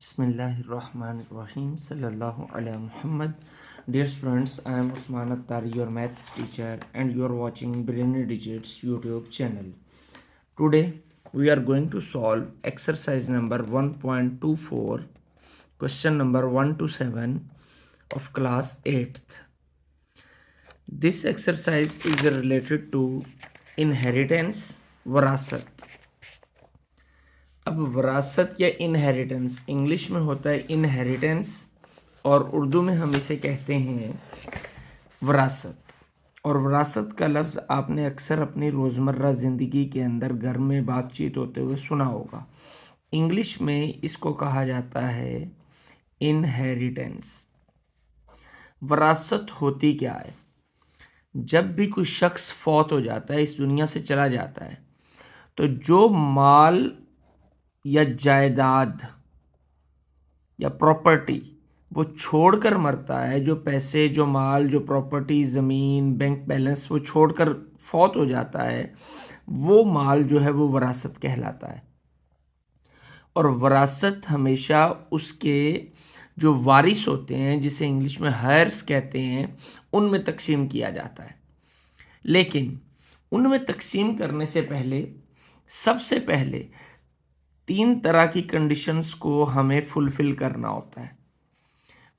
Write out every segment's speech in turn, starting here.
Bismillahirrahmanirrahim. Sallallahu ala Muhammad. Dear students, I am Usman Attari, your maths teacher, and you are watching Brilliant Digits YouTube channel. Today, we are going to solve exercise number 1.24, question number 1 to 7 of class 8th. This exercise is related to inheritance, वरासत. अब वरासत या inheritance English में होता है inheritance और उर्दू में हम इसे कहते हैं वरासत। और वरासत का लफ्ज़ आपने अक्सर अपनी रोज़मर्रा ज़िंदगी के अंदर घर में बातचीत होते हुए सुना होगा। इंग्लिश में इसको कहा जाता है इनहेरिटेंस। वरासत होती क्या है? जब भी कोई शख्स फौत हो जाता है, इस दुनिया से चला जाता है, तो जो माल या जायदाद या प्रॉपर्टी वो छोड़कर मरता है, जो पैसे, जो माल, जो प्रॉपर्टी, ज़मीन, बैंक बैलेंस वो छोड़कर फौत हो जाता है, वो माल जो है वो वरासत कहलाता है। और वरासत हमेशा उसके जो वारिस होते हैं, जिसे इंग्लिश में हायर्स कहते हैं, उनमें तकसीम किया जाता है। लेकिन उनमें तकसीम करने से पहले सबसे पहले 3 तरह की कंडीशंस को हमें फुलफिल करना होता है।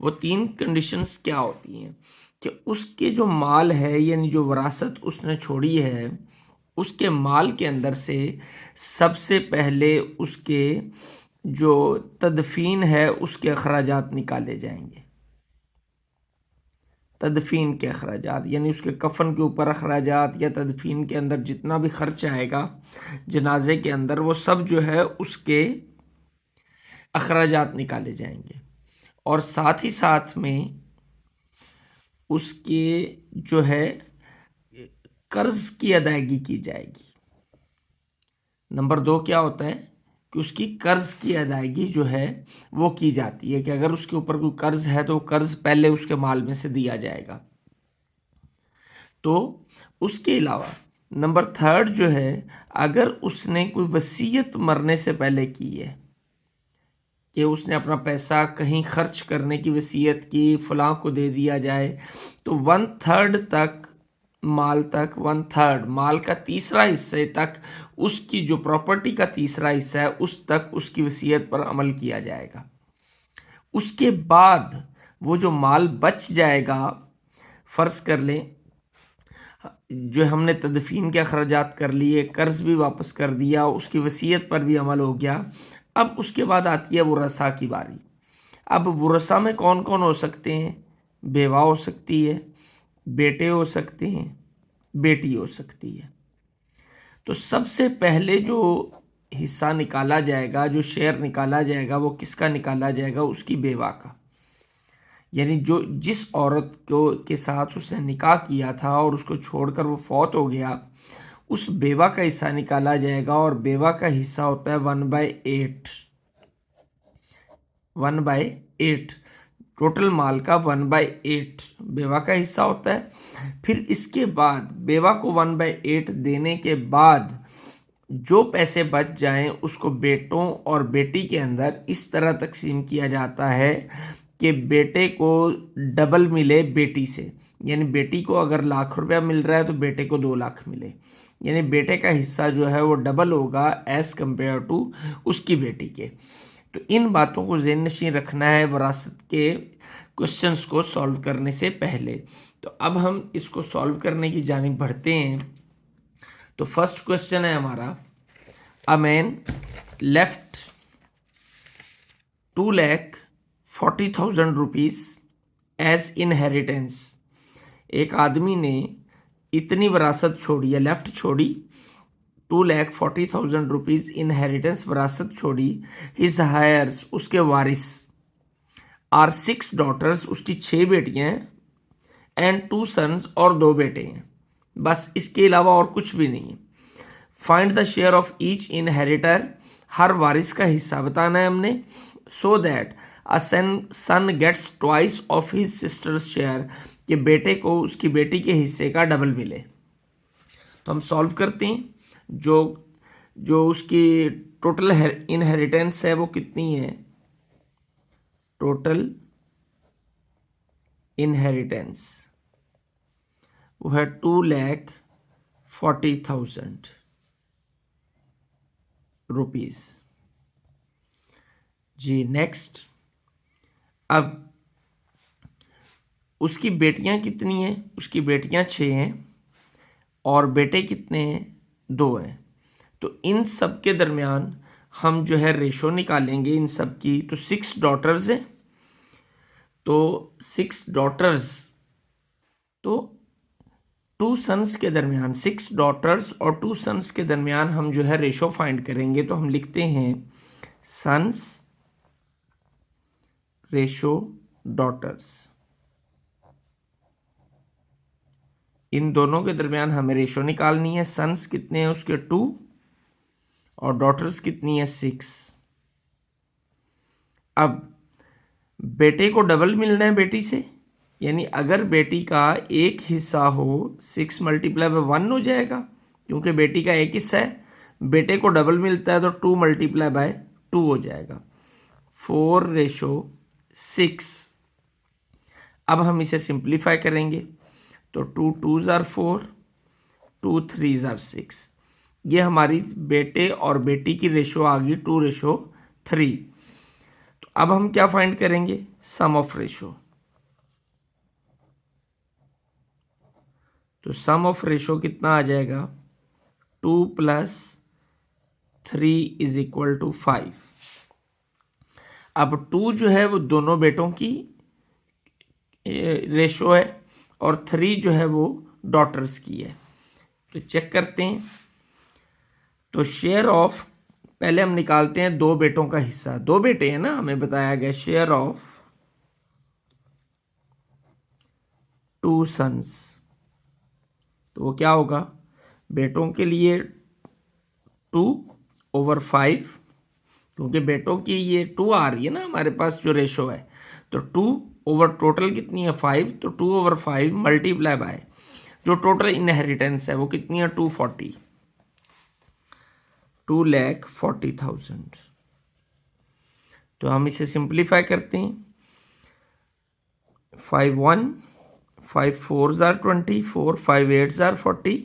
वो 3 कंडीशंस क्या होती हैं कि उसके जो माल है, यानी जो वरासत उसने छोड़ी है, उसके माल के अंदर से सबसे पहले उसके जो तदफीन है उसके अखराजात निकाले जाएंगे। तदफीन के अखराजात यानी उसके कफन के ऊपर अखराजात या तदफीन के अंदर जितना भी खर्च आएगा जनाजे के अंदर, वो सब जो है उसके अखराजात निकाले जाएंगे। और साथ ही साथ में उसके जो है कर्ज की अदायगी की जाएगी। नंबर 2 क्या होता है कि उसकी कर्ज की अदायगी जो है वो की जाती है कि अगर उसके ऊपर कोई कर्ज है तो कर्ज पहले उसके माल में से दिया जाएगा। तो उसके अलावा नंबर 3 जो है, अगर उसने कोई वसीयत मरने से पहले की है कि उसने अपना पैसा कहीं खर्च करने की वसीयत की, फलां को दे दिया जाए, तो 1/3 तक माल तक 1/3 माल का तीसरा हिस्से तक उसकी जो प्रॉपर्टी का तीसरा हिस्सा है उस तक उसकी वसीयत पर अमल किया जाएगा। उसके बाद वो जो माल बच जाएगा, फ़र्ज़ कर लें जो हमने तदफीन के अखराजात कर लिए, कर्ज भी वापस कर दिया, उसकी वसीयत पर भी अमल हो गया। अब उसके बाद आती है वरसा की बारी। अब वरसा में कौन कौन हो सकते हैं? बेवा हो सकती है, बेटे हो सकते हैं, बेटी हो सकती है। तो सबसे पहले जो हिस्सा निकाला जाएगा, जो शेयर निकाला जाएगा, वो किसका निकाला जाएगा? उसकी बेवा का। यानी जो जिस औरत को के साथ उसने निकाह किया था और उसको छोड़कर वो फौत हो गया, उस बेवा का हिस्सा निकाला जाएगा। और बेवा का हिस्सा होता है 1/8। 1/8 टोटल माल का 1/8 बेवा का हिस्सा होता है। फिर इसके बाद बेवा को 1/8 देने के बाद जो पैसे बच जाएं उसको बेटों और बेटी के अंदर इस तरह तकसीम किया जाता है कि बेटे को डबल मिले बेटी से। यानी बेटी को अगर ₹1,00,000 मिल रहा है तो बेटे को 2 लाख मिले। यानी बेटे का हिस्सा जो है वो डबल होगा एज़ कम्पेयर टू उसकी बेटी के। तो इन बातों को ज़हन नशीं रखना है वरासत के क्वेश्चंस को सॉल्व करने से पहले। तो अब हम इसको सॉल्व करने की जानिब बढ़ते हैं। तो फर्स्ट क्वेश्चन है हमारा, a man left 2,40,000 rupees as inheritance. एक आदमी ने इतनी वरासत छोड़ी है, लेफ्ट छोड़ी 2,40,000 रुपीज़ इनहेरिटेंस वरासत छोड़ी। हिज हायर्स उसके वारिस आर 6 डॉटर्स उसकी 6 बेटियां हैं, एंड 2 सन्स और 2 बेटे हैं। बस इसके अलावा और कुछ भी नहीं है। Find the share of each inheritor, हर वारिस का हिस्सा बताना है हमने। So that a son gets twice of his sisters share, कि बेटे को उसकी बेटी के हिस्से का डबल मिले। तो हम सॉल्व करते हैं। जो उसकी टोटल इनहेरिटेंस है वो कितनी है? टोटल इनहेरिटेंस वो है 2,40,000 रुपीज। जी नेक्स्ट, अब उसकी बेटियां कितनी हैं? उसकी बेटियां 6 हैं और बेटे कितने हैं? 2 हैं। तो इन सब के दरमियान हम जो है रेशो निकालेंगे इन सब की। तो 6 डॉटर्स हैं, तो 6 डॉटर्स, तो 2 सन्स के दरमियान, 6 डॉटर्स और 2 सन्स के दरमियान हम जो है रेशो फाइंड करेंगे। तो हम लिखते हैं सन्स रेशो डॉटर्स। इन दोनों के दरमियान हमें रेशो निकालनी है। सन्स कितने हैं उसके? 2 और डॉटर्स कितनी है? 6। अब बेटे को डबल मिलना है बेटी से, यानी अगर बेटी का एक हिस्सा हो 6 मल्टीप्लाई बाय 1 हो जाएगा, क्योंकि बेटी का एक हिस्सा है। बेटे को डबल मिलता है तो 2 मल्टीप्लाई बाय 2 हो जाएगा, 4:6। अब हम इसे सिंप्लीफाई करेंगे तो 2 2s are 4, 2 3s are 6। ये हमारी बेटे और बेटी की रेशो आ गई 2:3। तो अब हम क्या फाइंड करेंगे? Sum of ratio. तो सम ऑफ रेशो कितना आ जाएगा? 2 + 3 = 5। अब 2 जो है वो दोनों बेटों की रेशो है और 3 जो है वो डॉटर्स की है। तो चेक करते हैं। तो शेयर ऑफ, पहले हम निकालते हैं 2 बेटों का हिस्सा। 2 बेटे हैं ना, हमें बताया गया। शेयर ऑफ 2 सन्स, तो वो क्या होगा? बेटों के लिए 2/5, क्योंकि बेटों की ये 2 आ रही है ना हमारे पास जो रेशो है। तो 2 ओवर टोटल कितनी है? 5। तो 2/5 मल्टीप्लाई बाय जो टोटल इनहेरिटेंस है वो कितनी है? 240, 2,40,000। तो हम इसे सिंप्लीफाई करते हैं। 5 1, 5 4s are 24, 5 8s are 40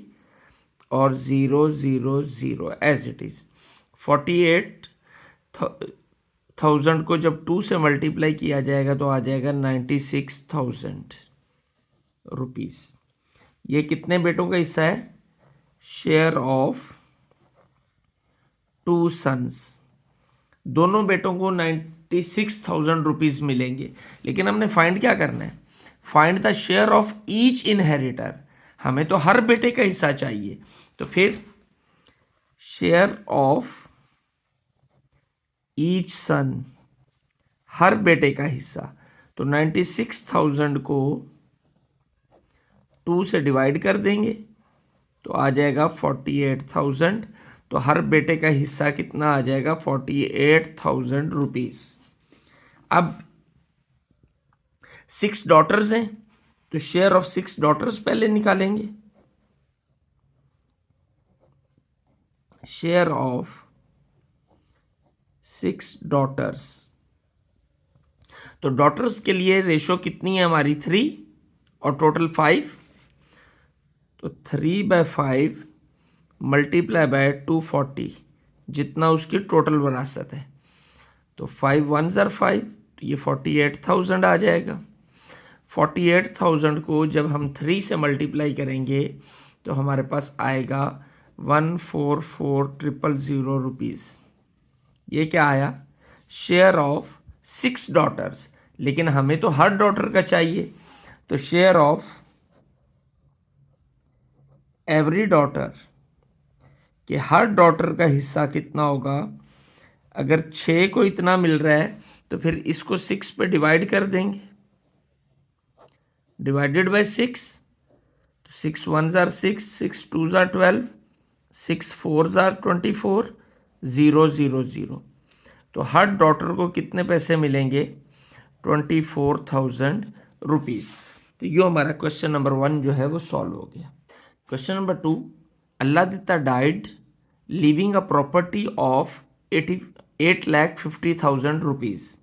और 0 0 0 एज इट इज। 48,000 को जब 2 से मल्टीप्लाई किया जाएगा तो आ जाएगा 96,000 रुपीज। ये कितने बेटों का हिस्सा है? Share of 2 sons. दोनों बेटों को 96,000 रुपीज मिलेंगे। लेकिन हमने फाइंड क्या करना है? Find the share of each inheritor. हमें तो हर बेटे का हिस्सा चाहिए। तो फिर शेयर ऑफ ईच सन, हर बेटे का हिस्सा। तो 96,000 को 2 से डिवाइड कर देंगे तो आ जाएगा 48,000। तो हर बेटे का हिस्सा कितना आ जाएगा? 48,000 रुपीज। अब 6 डॉटर्स हैं तो शेयर ऑफ 6 डॉटर्स पहले निकालेंगे। शेयर ऑफ 6 डॉटर्स, तो डॉटर्स के लिए रेशो कितनी है हमारी? 3 और टोटल 5। तो 3/5 मल्टीप्लाई बाय 240 जितना उसकी टोटल विरासत है। तो 5 1s are 5, तो ये 48,000 आ जाएगा। 48,000 को जब हम 3 से मल्टीप्लाई करेंगे तो हमारे पास आएगा 144,000 रुपीज़। ये क्या आया? Share of 6 daughters. लेकिन हमें तो हर डॉटर का चाहिए, तो शेयर ऑफ एवरी डॉटर, कि हर डॉटर का हिस्सा कितना होगा? अगर 6 को इतना मिल रहा है तो फिर इसको 6 पे डिवाइड कर देंगे, डिवाइडेड बाय 6। तो 6 1s are 6, 6 2s are 12, 6 4s are 24, 0 0 0। तो हर डॉटर को कितने पैसे मिलेंगे? 24,000 रुपीज़। तो ये हमारा क्वेश्चन नंबर 1 जो है वो सॉल्व हो गया। Question number 2, Alladitta died leaving a property of 8,50,000 rupees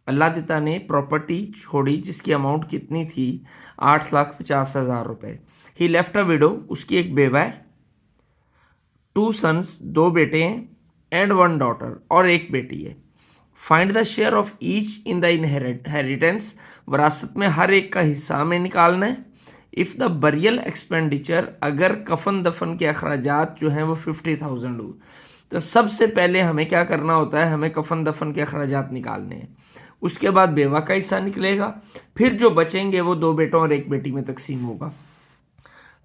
Alladitta ने प्रॉपर्टी छोड़ी जिसकी अमाउंट कितनी थी, 8,50,000 रुपये। ही लेफ्ट अ विडो, उसकी एक बेवा है, 2 सन्स, 2 बेटे हैं, एंड 1 डॉटर, और एक बेटी है। Find the share of each in the inheritance, विरासत में हर एक का हिस्सा हमें निकालना है। इफ़ द बरियल एक्सपेंडिचर, अगर कफन दफन के अखराजात जो हैं वो 50,000 हो, तो सबसे पहले हमें क्या करना होता है, हमें कफन दफन के अखराजात निकालने हैं। उसके बाद बेवा का हिस्सा निकलेगा, फिर जो बचेंगे वो 2 बेटों और 1 बेटी में तकसीम होगा।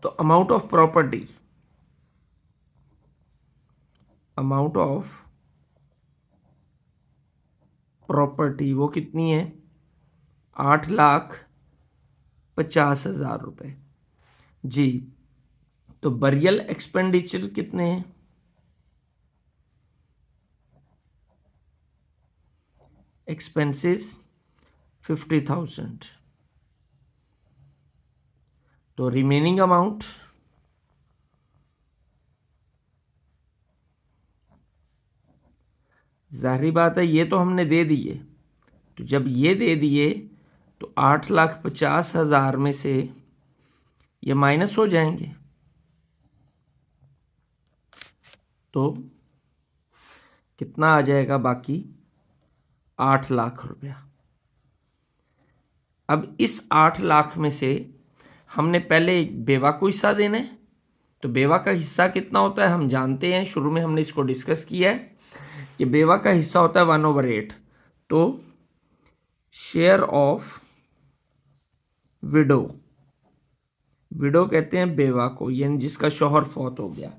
तो अमाउंट ऑफ प्रॉपर्टी वो कितनी है, 8,50,000 रुपये। जी, तो बरियल एक्सपेंडिचर कितने हैं, एक्सपेंसेस 50,000। तो रिमेनिंग अमाउंट, जाहिर बात है ये तो हमने दे दिए, तो जब ये दे दिए तो 8,50,000 में से ये माइनस हो जाएंगे, तो कितना आ जाएगा बाकी, 8 लाख रुपया। अब इस 8 लाख में से हमने पहले बेवा को हिस्सा देना है, तो बेवा का हिस्सा कितना होता है हम जानते हैं, शुरू में हमने इसको डिस्कस किया है कि बेवा का हिस्सा होता है 1/8। तो शेयर ऑफ विडो, विडो कहते हैं बेवा को, यानी जिसका शौहर फौत हो गया,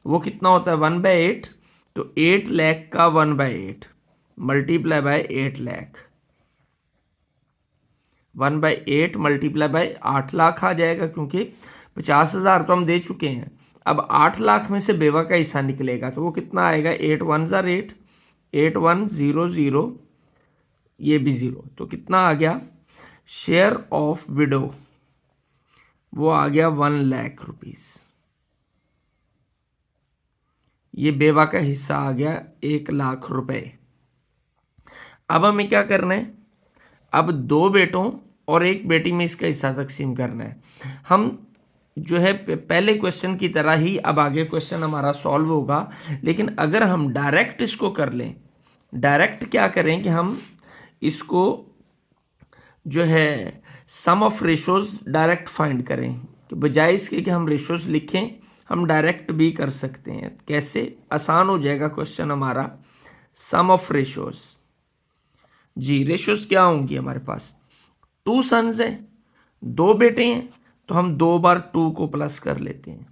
वो कितना होता है 1/8। तो 8 लाख का 1/8 multiply by 8 lakh, 1/8 multiply by 8 lakh आ जाएगा, क्योंकि 50,000 तो हम दे चुके हैं। अब 8 लाख में से बेवा का हिस्सा निकलेगा, तो वो कितना आएगा, 8 1 8, 8 1 0 0, ये भी 0, तो कितना आ गया, शेयर ऑफ विडो वो आ गया 1 लाख रुपीस। ये बेवा का हिस्सा आ गया 1 लाख रुपए। अब हमें क्या करना है, अब 2 बेटों और 1 बेटी में इसका हिस्सा तकसीम करना है। हम जो है पहले क्वेश्चन की तरह ही अब आगे क्वेश्चन हमारा सॉल्व होगा, लेकिन अगर हम डायरेक्ट इसको कर लें, डायरेक्ट क्या करें कि हम इसको जो है sum of ratios direct find करें, कि बजाय इसके कि हम रेशोज लिखें हम डायरेक्ट भी कर सकते हैं। कैसे, आसान हो जाएगा क्वेश्चन हमारा। सम ऑफ रेशोज, जी रेशोज क्या होंगी हमारे पास, 2 सन्स हैं, 2 बेटे हैं, तो हम 2 बार 2 को प्लस कर लेते हैं,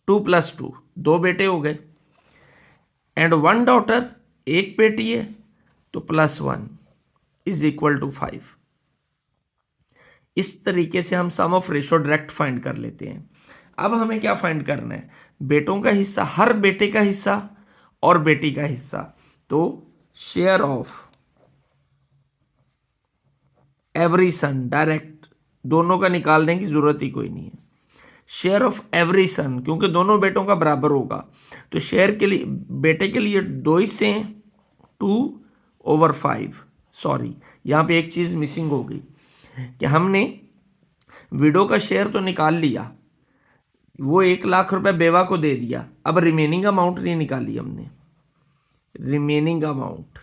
2 + 2, 2 बेटे हो गए, एंड 1 डॉटर, 1 बेटी है, तो +1 = 5। इस तरीके से हम सम ऑफ रेशो डायरेक्ट फाइंड कर लेते हैं। अब हमें क्या फाइंड करना है, बेटों का हिस्सा, हर बेटे का हिस्सा और बेटी का हिस्सा। तो share of every son, direct दोनों का निकालने की जरूरत ही कोई नहीं है। शेयर ऑफ एवरी सन, क्योंकि दोनों बेटों का बराबर होगा, तो शेयर के लिए बेटे के लिए 2 हिस्से हैं, 2/5। सॉरी, यहाँ पे एक चीज़ मिसिंग हो गई कि हमने विडो का शेयर तो निकाल लिया, वो 1 लाख रुपए बेवा को दे दिया, अब रिमेनिंग अमाउंट नहीं निकाली हमने। रिमेनिंग अमाउंट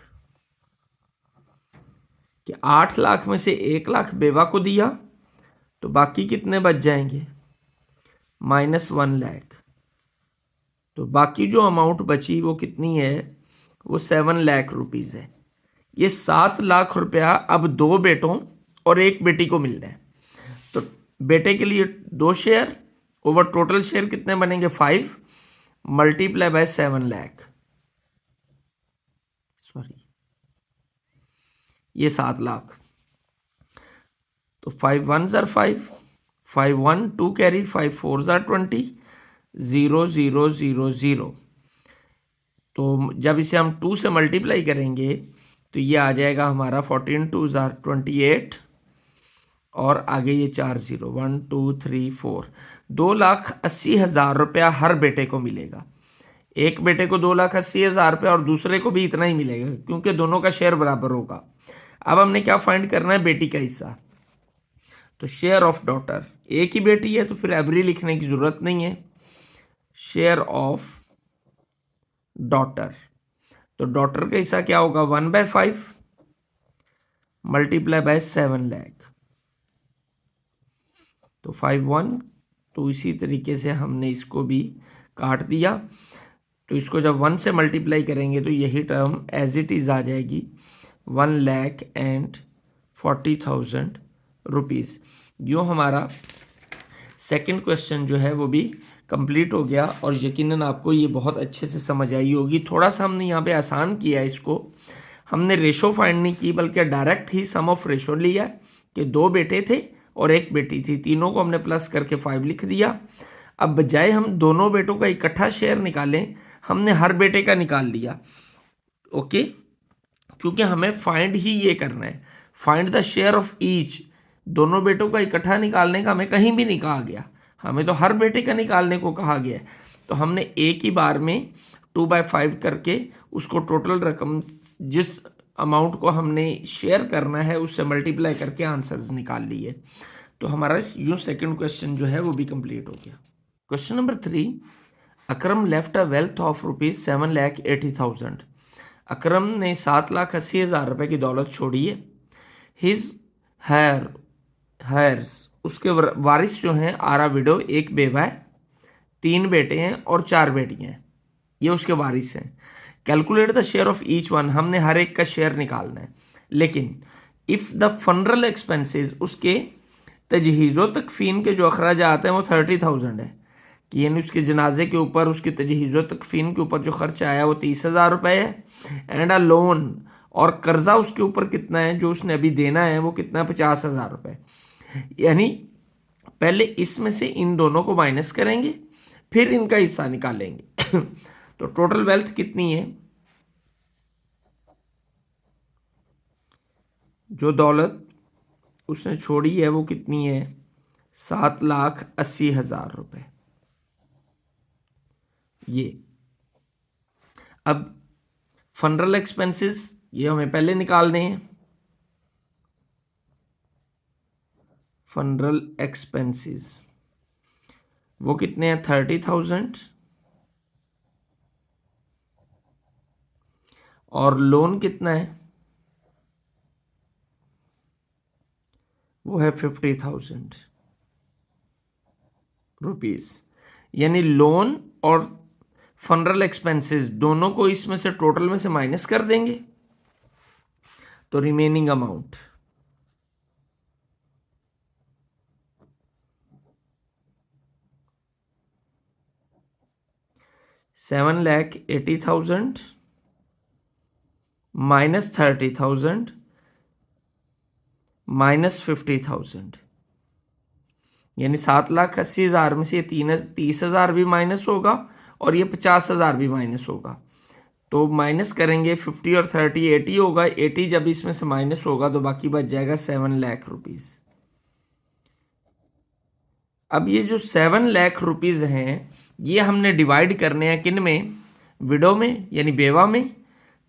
कि 8 लाख में से 1 लाख बेवा को दिया, तो बाकी कितने बच जाएंगे, -1 लाख। तो बाकी जो अमाउंट बची वो कितनी है, वो 7 लाख रुपीज़ है। ये 7 लाख रुपया अब 2 बेटों और 1 बेटी को मिलना है। तो बेटे के लिए 2 शेयर, ओवर टोटल शेयर कितने बनेंगे, 5 मल्टीप्लाई बाय 7 लाख, सॉरी ये 7 लाख। तो 5 1 5, 5 1 2 कैरी, 5 4 20, 0 0 0 0। तो जब इसे हम 2 से मल्टीप्लाई करेंगे तो ये आ जाएगा हमारा 14 2 28, और आगे ये 4 0, 1 2 3 4, 2,80,000 रुपया हर बेटे को मिलेगा। एक बेटे को 2,80,000 रुपया और दूसरे को भी इतना ही मिलेगा, क्योंकि दोनों का शेयर बराबर होगा। अब हमने क्या फाइंड करना है, बेटी का हिस्सा। तो शेयर ऑफ डॉटर, एक ही बेटी है तो फिर एवरी लिखने की जरूरत नहीं है। शेयर ऑफ डॉटर, तो डॉटर का हिस्सा क्या होगा, 1/5 मल्टीप्लाई बाय 7 लाख, तो 5/1। तो इसी तरीके से हमने इसको भी काट दिया। तो इसको जब 1 से मल्टीप्लाई करेंगे तो यही टर्म एज इट इज़ आ जाएगी, 1,40,000 रुपीज़। यूँ हमारा सेकंड क्वेश्चन जो है वो भी कंप्लीट हो गया और यकीनन आपको ये बहुत अच्छे से समझ आई होगी। थोड़ा सा हमने यहाँ पे आसान किया इसको, हमने रेशो फाइंड नहीं की बल्कि डायरेक्ट ही सम ऑफ रेशो लिया कि 2 बेटे थे और 1 बेटी थी, तीनों को हमने प्लस करके 5 लिख दिया। अब बजाय हम दोनों बेटों का इकट्ठा शेयर निकालें, हमने हर बेटे का निकाल लिया। ओके, क्योंकि हमें फाइंड ही ये करना है, find the share of each. दोनों बेटों का इकट्ठा निकालने का हमें कहीं भी नहीं कहा गया, हमें तो हर बेटे का निकालने को कहा गया है। तो हमने एक ही बार में 2/5 करके उसको टोटल रकम जिस अमाउंट को हमने शेयर करना है उससे मल्टीप्लाई करके आंसर्स निकाल लिए। तो हमारा यूँ सेकंड क्वेश्चन जो है वो भी कंप्लीट हो गया। Question number 3, Akram left a wealth of ₹7,80,000। अकरम ने 7,80,000 रुपये की दौलत छोड़ी है। हिज हैर्स, उसके वारिस जो हैं आर विडो, एक बेवा है, 3 बेटे हैं और 4 बेटियां हैं, ये उसके वारिस हैं। Calculate the share of each one, हमने हर एक का शेयर निकालना है। लेकिन इफ़ द फनरल एक्सपेंसेस, उसके तजहीज़ो तकफ़ीन के जो अखराजात हैं वो 30,000 है, कि यानी उसके जनाजे के ऊपर उसकी तजहीज़ो तकफ़ीन के ऊपर जो खर्च आया वो 30,000 रुपये है। एंड अ लोन, और कर्ज़ा उसके ऊपर कितना है जो उसने अभी देना है वो कितना है, 50,000 रुपये। यानी पहले इसमें से इन दोनों को माइनस करेंगे फिर इनका हिस्सा निकालेंगे। तो टोटल वेल्थ कितनी है, जो दौलत उसने छोड़ी है वो कितनी है, 7,80,000 रुपये। ये अब फनरल एक्सपेंसेस ये हमें पहले निकालने हैं। फनरल एक्सपेंसेस वो कितने हैं, 30,000, और लोन कितना है, वो है 50,000 रुपीज़। यानी लोन और फनरल एक्सपेंसेस दोनों को इसमें से टोटल में से माइनस कर देंगे तो रिमेनिंग अमाउंट 7,80,000 माइनस 30,000 माइनस 50,000, यानी 7,80,000 में से ये 30,000 भी माइनस होगा और ये 50,000 भी माइनस होगा। तो माइनस करेंगे 50 और 30, 80 होगा। 80 जब इसमें से माइनस होगा तो बाकी बच जाएगा 7 लाख रुपीज़। अब ये जो 7 लाख रुपीज़ हैं ये हमने डिवाइड करने हैं किन में, विडो में यानी बेवा में,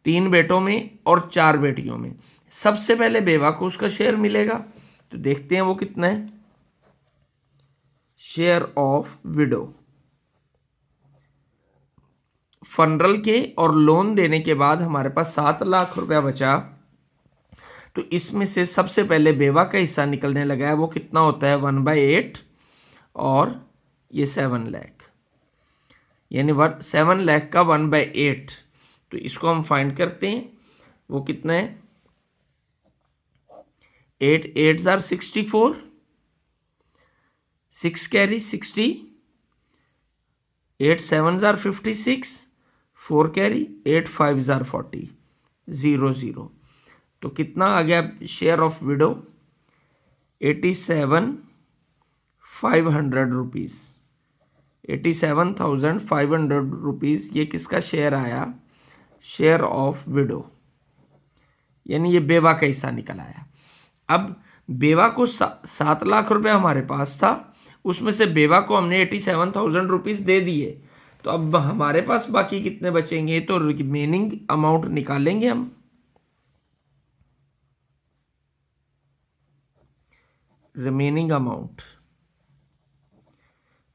3 बेटों में और 4 बेटियों में। सबसे पहले बेवा को उसका शेयर मिलेगा, तो देखते हैं वो कितना है। शेयर ऑफ विडो, फनरल के और लोन देने के बाद हमारे पास 7 लाख रुपया बचा, तो इसमें से सबसे पहले बेवा का हिस्सा निकलने लगा है। वो कितना होता है, 1/8 और ये 7 लाख, यानी 7 लाख का 1/8। तो इसको हम फाइंड करते हैं, वो कितना है, 8 8 jar 64, 6 carry 60, 8 7 jar 56, 4 carry, 8 5 jar 40, 0 0। तो कितना आ गया share of window, 87,500 rupees, 87,500 rupees ये किसका शेयर आया, शेयर ऑफ विडो, यानी ये बेवा का हिस्सा निकल आया। अब बेवा को 7 लाख रुपए हमारे पास था, उसमें से बेवा को हमने 87,000 रुपीज़ दे दिए, तो अब हमारे पास बाकी कितने बचेंगे, तो रिमेनिंग अमाउंट निकालेंगे हम। रिमेनिंग अमाउंट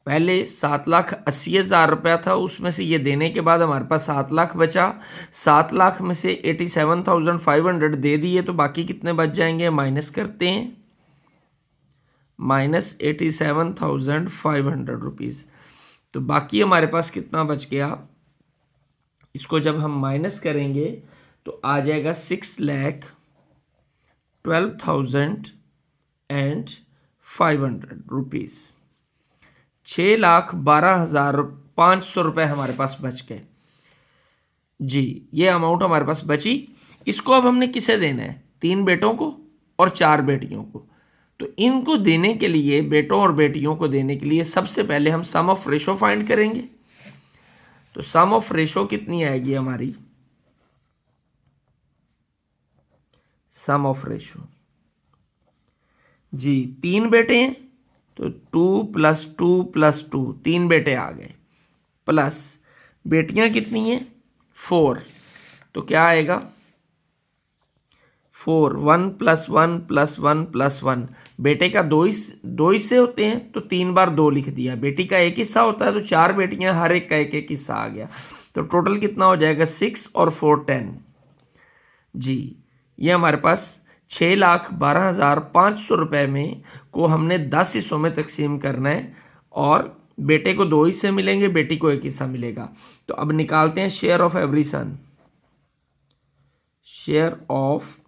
पहले 7,80,000 रुपया था, उसमें से ये देने के बाद हमारे पास 7 लाख बचा। 7 लाख में से 87,500 दे दिए, तो बाकी कितने बच जाएंगे, माइनस करते हैं, -87,500 रुपीज़। तो बाकी हमारे पास कितना बच गया, इसको जब हम माइनस करेंगे तो आ जाएगा 6,12,500 रुपीज़। 6,12,500 रुपये हमारे पास बच गए जी। ये अमाउंट हमारे पास बची। इसको अब हमने किसे देना है, 3 बेटों को और 4 बेटियों को। तो इनको देने के लिए, बेटों और बेटियों को देने के लिए सबसे पहले हम सम ऑफ रेशो फाइंड करेंगे। तो सम ऑफ रेशो कितनी आएगी हमारी, सम ऑफ रेशो जी, 3 बेटे हैं तो 2 + 2 + 2, 3 बेटे आ गए, प्लस बेटियां कितनी हैं, 4, तो क्या आएगा 4, 1 + 1 + 1 + 1। बेटे का दो हिस्से होते हैं तो 3 बार 2 लिख दिया। बेटी का एक हिस्सा होता है तो 4 बेटियां, हर एक का एक एक हिस्सा आ गया। तो टोटल कितना हो जाएगा, 6 और 4 10 जी। ये हमारे पास 6,12,500 रुपये में को हमने 10 हिस्सों में तकसीम करना है, और बेटे को 2 हिस्से मिलेंगे, बेटी को 1 हिस्सा मिलेगा। तो अब निकालते हैं share of every son. Share of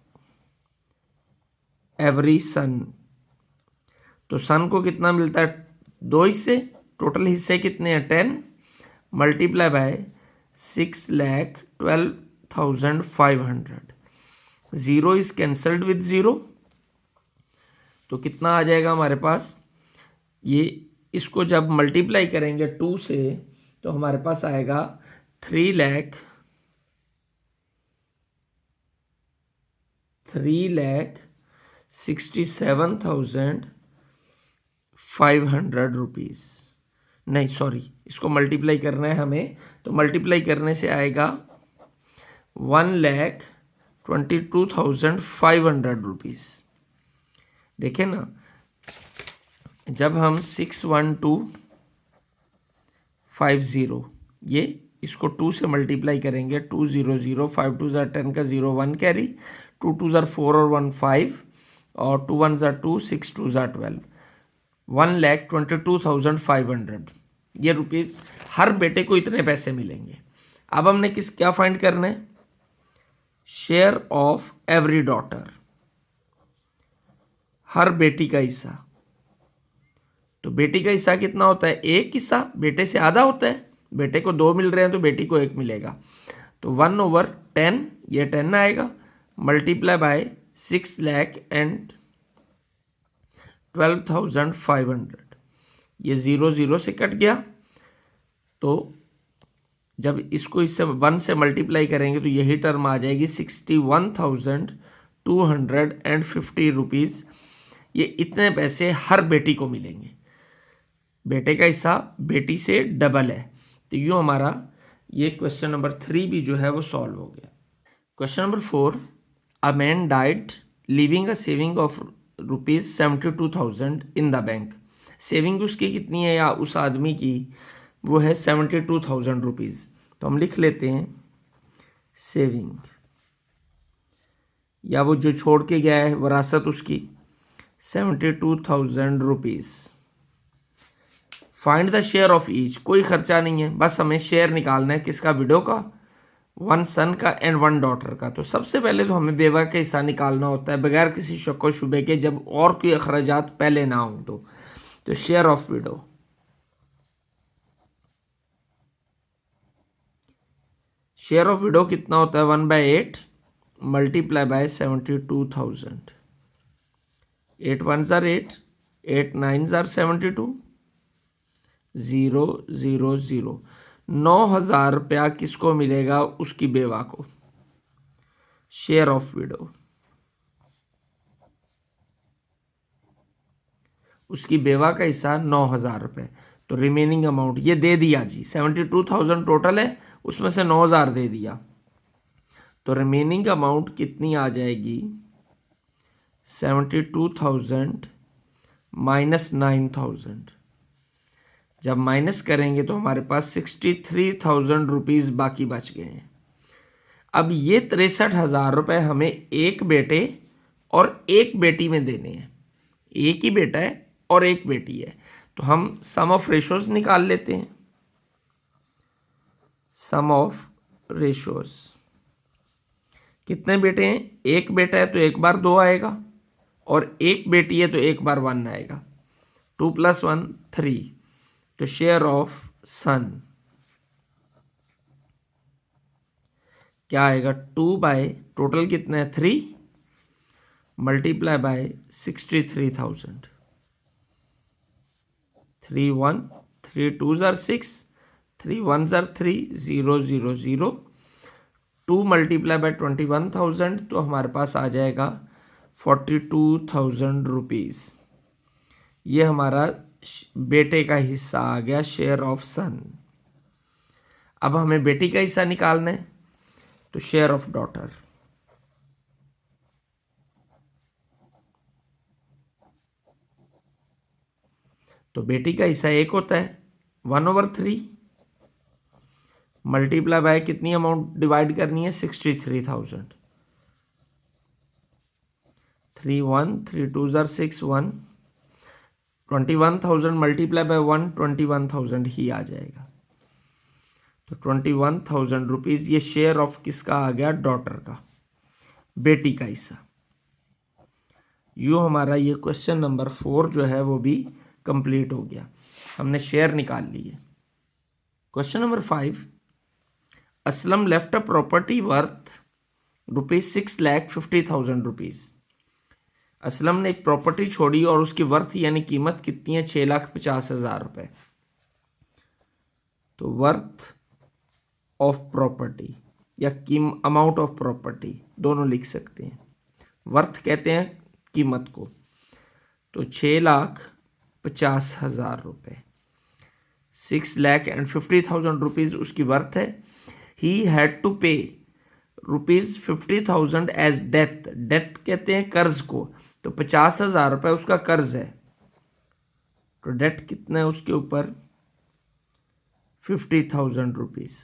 every son, तो सन को कितना मिलता है, 2 हिस्से, टोटल हिस्से कितने हैं 10, multiply by 6,12,500। Zero is cancelled with zero, तो कितना आ जाएगा हमारे पास, ये इसको जब मल्टीप्लाई करेंगे 2 से तो हमारे पास आएगा 3,67,500 रुपीज़। नहीं सॉरी, इसको मल्टीप्लाई करना है हमें, तो मल्टीप्लाई करने से आएगा 1,22,500 रुपीज़। देखें ना, जब हम 61250 ये इसको 2 से मल्टीप्लाई करेंगे, 200, 5 2 10 का 0 1 कैरी, 2 2 4 और 1 5, और 2 1 2, 6 2 12, 1,22,500 ये रुपीज़ हर बेटे को इतने पैसे मिलेंगे। अब हमने क्या फाइंड करना है, शेयर ऑफ एवरी डॉटर, हर बेटी का हिस्सा। तो बेटी का हिस्सा कितना होता है, 1 हिस्सा, बेटे से आधा होता है, बेटे को 2 मिल रहे हैं तो बेटी को 1 मिलेगा। तो 1/10 ये 10 आएगा, मल्टीप्लाई बाय 6,12,500, ये 0 0 से कट गया। तो जब इसको इससे 1 से मल्टीप्लाई करेंगे तो यही टर्म आ जाएगी 61,250 रुपीज़। ये इतने पैसे हर बेटी को मिलेंगे, बेटे का हिस्सा बेटी से डबल है। तो यूँ हमारा ये क्वेश्चन नंबर 3 भी जो है वो सॉल्व हो गया। Question number 4, a man died living a saving of ₹72,000 in the bank. Saving उसकी कितनी है, या उस आदमी की, वो है 72,000 रुपीज़। तो हम लिख लेते हैं सेविंग, या वो जो छोड़ के गया है वरासत उसकी 72,000 rupees. Find the share of each, कोई खर्चा नहीं है, बस हमें शेयर निकालना है, किसका, विडो का, 1 सन का एंड 1 डॉटर का। तो सबसे पहले तो हमें बेवा का हिस्सा निकालना होता है बगैर किसी शक व शुबे के, जब और कोई अखराजात पहले ना हो। तो share of window, share of window कितना होता है, 1/8 मल्टीप्लाई बाय 72,000, 8 1 8, 8 9 72, 0 0 0, 9,000 रुपया किसको मिलेगा, उसकी बेवा को, शेयर ऑफ विडो, उसकी बेवा का हिस्सा 9,000 रुपये। तो रिमेनिंग अमाउंट ये दे दिया जी, 72,000 टोटल है, उसमें से 9,000 दे दिया। तो रिमेनिंग अमाउंट कितनी आ जाएगी, 72,000 -9,000। जब माइनस करेंगे तो हमारे पास 63,000 रुपीज़ बाकी बच गए हैं। अब ये 63,000 रुपये हमें एक बेटे और एक बेटी में देने हैं। एक ही बेटा है और एक बेटी है, तो हम सम ऑफ रेशोज निकाल लेते हैं। सम ऑफ रेशोज, कितने बेटे हैं? एक बेटा है तो एक बार 2 आएगा, और एक बेटी है तो एक बार 1 आएगा। 2 + 1 3, तो शेयर ऑफ सन क्या आएगा? 2 बाय टोटल कितना है 3 मल्टीप्लाई बाय 63,000। 3 1 3 2 6, 3 1 3, 0 0 0, 2 मल्टीप्लाई बाय 21,000, तो हमारे पास आ जाएगा 42,000 रुपीज़। ये हमारा बेटे का हिस्सा आ गया, शेयर ऑफ सन। अब हमें बेटी का हिस्सा निकालना है, तो शेयर ऑफ डॉटर। तो बेटी का हिस्सा 1 होता है 1/3, मल्टीप्लाई बाय कितनी अमाउंट डिवाइड करनी है? 63,000। 3 1 3 2 6 1, 21,000 मल्टीप्लाई बाय 1, 21,000 ही आ जाएगा। तो 21,000 रुपीज़ ये शेयर ऑफ किसका आ गया? डॉटर का, बेटी का हिस्सा। यूँ हमारा ये क्वेश्चन नंबर 4 जो है वो भी कंप्लीट हो गया, हमने शेयर निकाल लिए। Question number 5, Aslam left a property worth ₹6,50,000 rupees. Aslam ने एक प्रॉपर्टी छोड़ी और उसकी वर्थ यानी कीमत कितनी है? 6,50,000 रुपये। तो वर्थ ऑफ प्रॉपर्टी या अमाउंट ऑफ प्रॉपर्टी दोनों लिख सकते हैं। वर्थ कहते हैं कीमत को, तो 6,50,000 रुपये, 6,50,000 रुपीज़ उसकी वर्थ है। ही हैड टू पे ₹50,000 एज डेथ। डेथ कहते हैं कर्ज को, तो 50,000 रुपये उसका कर्ज है। तो डेट कितना है उसके ऊपर? 50,000 रुपीज़।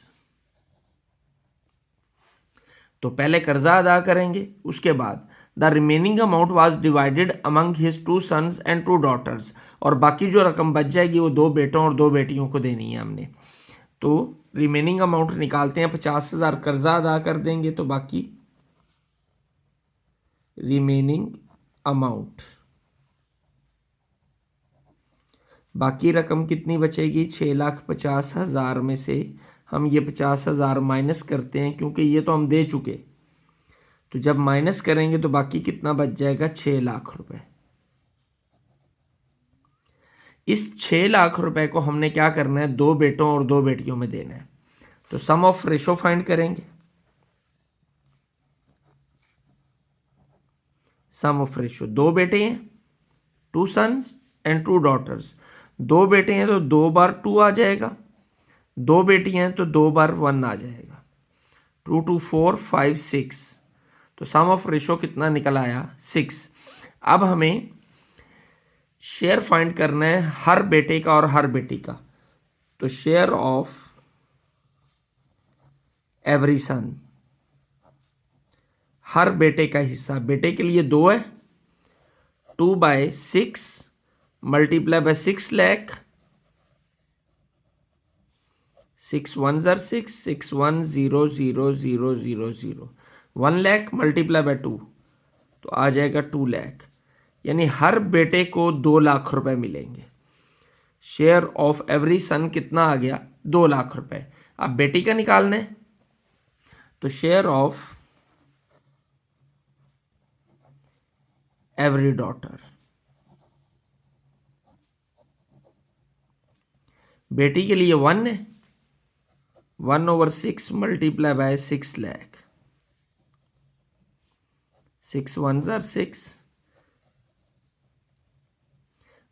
तो पहले कर्जा अदा करेंगे, उसके बाद the remaining amount was divided among his 2 sons and 2 daughters. और बाकी जो रकम बच जाएगी वो 2 बेटों और 2 बेटियों को देनी है हमने। तो रिमेनिंग अमाउंट निकालते हैं, 50,000 कर्जा अदा कर देंगे, तो बाकी रिमेनिंग अमाउंट, बाकी रकम कितनी बचेगी? 6,50,000 में से हम ये 50,000 माइनस करते हैं, क्योंकि ये तो हम दे चुके। तो जब माइनस करेंगे तो बाकी कितना बच जाएगा? 6 लाख रुपए। इस 6 लाख रुपए को हमने क्या करना है? 2 बेटों और 2 बेटियों में देना है। तो सम ऑफ रेशो फाइंड करेंगे। सम ऑफ रेशो, 2 बेटे हैं 2 सन्स एंड 2 डॉटर्स। 2 बेटे हैं तो 2 बार 2 आ जाएगा, 2 बेटियां हैं तो 2 बार 1 आ जाएगा। 2 2 4 5 6, तो सम ऑफ रेशो कितना निकल आया? 6। अब हमें शेयर फाइंड करना है हर बेटे का और हर बेटी का। तो शेयर ऑफ एवरी सन, हर बेटे का हिस्सा। बेटे के लिए 2 है, 2/6 multiply by 6 lakh, 6 1 6, 6 1 0 0 0 0 0, 1 lakh multiply by 2, तो आ जाएगा 2 लाख। यानी हर बेटे को 2 लाख रुपए मिलेंगे। शेयर ऑफ एवरी सन कितना आ गया? 2 लाख रुपए। अब बेटी का निकालना है, तो शेयर ऑफ एवरी डॉटर, बेटी के लिए 1 है, 1/6 multiply by 6 lakh, 6 1 6,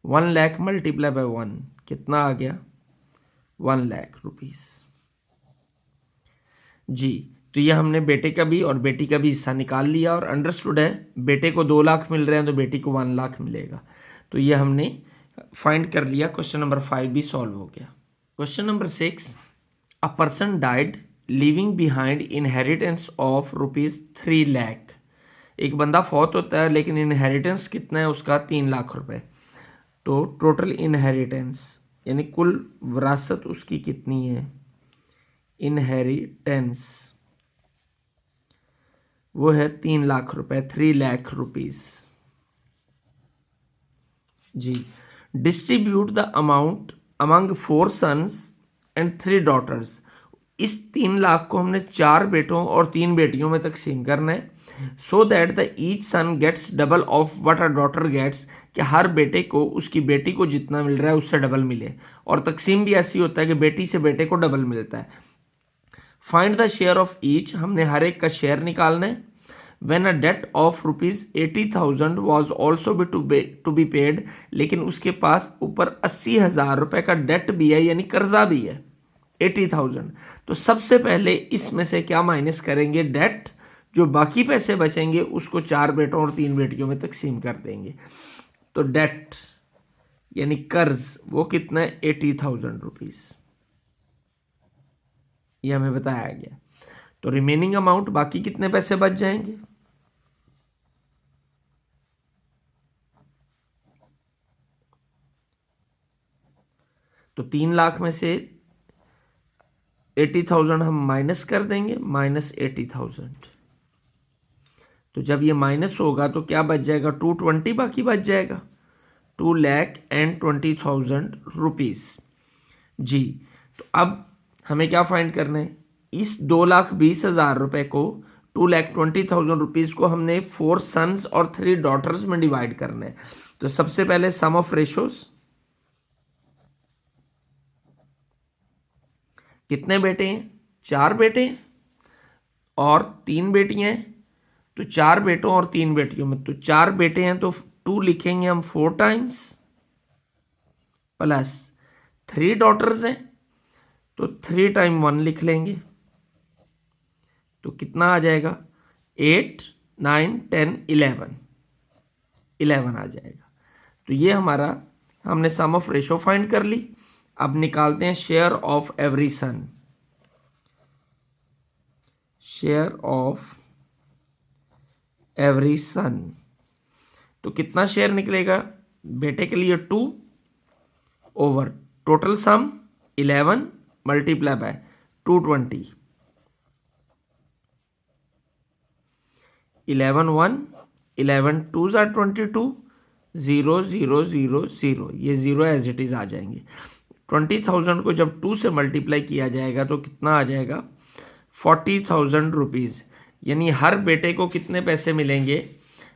1 lakh multiply by 1 कितना आ गया? 1 लाख रुपीस जी। तो ये हमने बेटे का भी और बेटी का भी हिस्सा निकाल लिया और अंडरस्टूड है। बेटे को 2 लाख मिल रहे हैं तो बेटी को 1 लाख मिलेगा। तो ये हमने फाइंड कर लिया। क्वेश्चन नंबर 5 भी सॉल्व हो गया। Question number 6, a person died living behind inheritance of ₹3 lakh. एक बंदा फौत होता है लेकिन इनहेरिटेंस कितना है उसका, 3 लाख रुपए। तो टोटल इनहेरिटेंस यानी कुल विरासत उसकी कितनी है, इनहेरिटेंस, वो है 3 लाख रुपए, ₹3 लाख। जी, distribute the amount among 4 sons and 3 daughters. इस 3 लाख को हमने 4 बेटों और 3 बेटियों में तकसीम करना है। So that the each son gets double of what a daughter gets, कि हर बेटे को उसकी बेटी को जितना मिल रहा है उससे डबल मिले। और तकसीम भी ऐसी होता है कि बेटी से बेटे को डबल मिलता है। Find the share of each, हमने हर एक का शेयर निकालना है। When a debt of ₹80,000 was also to be paid, लेकिन उसके पास ऊपर 80,000 रुपए का डेट भी है यानी कर्जा भी है 80,000। तो सबसे पहले इसमें से क्या माइनस करेंगे, डेट। जो बाकी पैसे बचेंगे उसको 4 बेटों और 3 बेटियों में तकसीम कर देंगे। तो डेट यानी कर्ज वो कितना है, ₹80,000, ये हमें बताया गया। तो रिमेनिंग अमाउंट बाकी कितने पैसे बच जाएंगे, तो 3 लाख में से 80,000 हम माइनस कर देंगे, -80,000। तो जब ये माइनस होगा तो क्या बच जाएगा, 220 बाकी बच जाएगा, ₹2,20,000। जी, तो अब हमें क्या फाइंड करना है, इस 2,20,000 रुपए को, ₹2,20,000 को हमने 4 सन्स और 3 डॉटर्स में डिवाइड करना है। तो सबसे पहले सम ऑफ रेशोज, कितने बेटे हैं, 4 बेटे और 3 बेटियां हैं। तो 4 बेटों और 3 बेटियों में, तो 4 बेटे हैं तो 2 लिखेंगे हम 4 टाइम्स, प्लस 3 डॉटर्स हैं तो 3 टाइम 1 लिख लेंगे। तो कितना आ जाएगा, 8, 9, 10, 11 आ जाएगा। तो ये हमारा, हमने सम ऑफ रेशो फाइंड कर ली। अब निकालते हैं share of every son. Share of every son, तो कितना शेयर निकलेगा, बेटे के लिए 2 over total sum 11 multiply by 220, 11 1, 11 2 are 22, 0 0 0 0, ये 0 एज इट इज आ जाएंगे। 20,000 को जब 2 से मल्टीप्लाई किया जाएगा तो कितना आ जाएगा, ₹40,000। यानी हर बेटे को कितने पैसे मिलेंगे,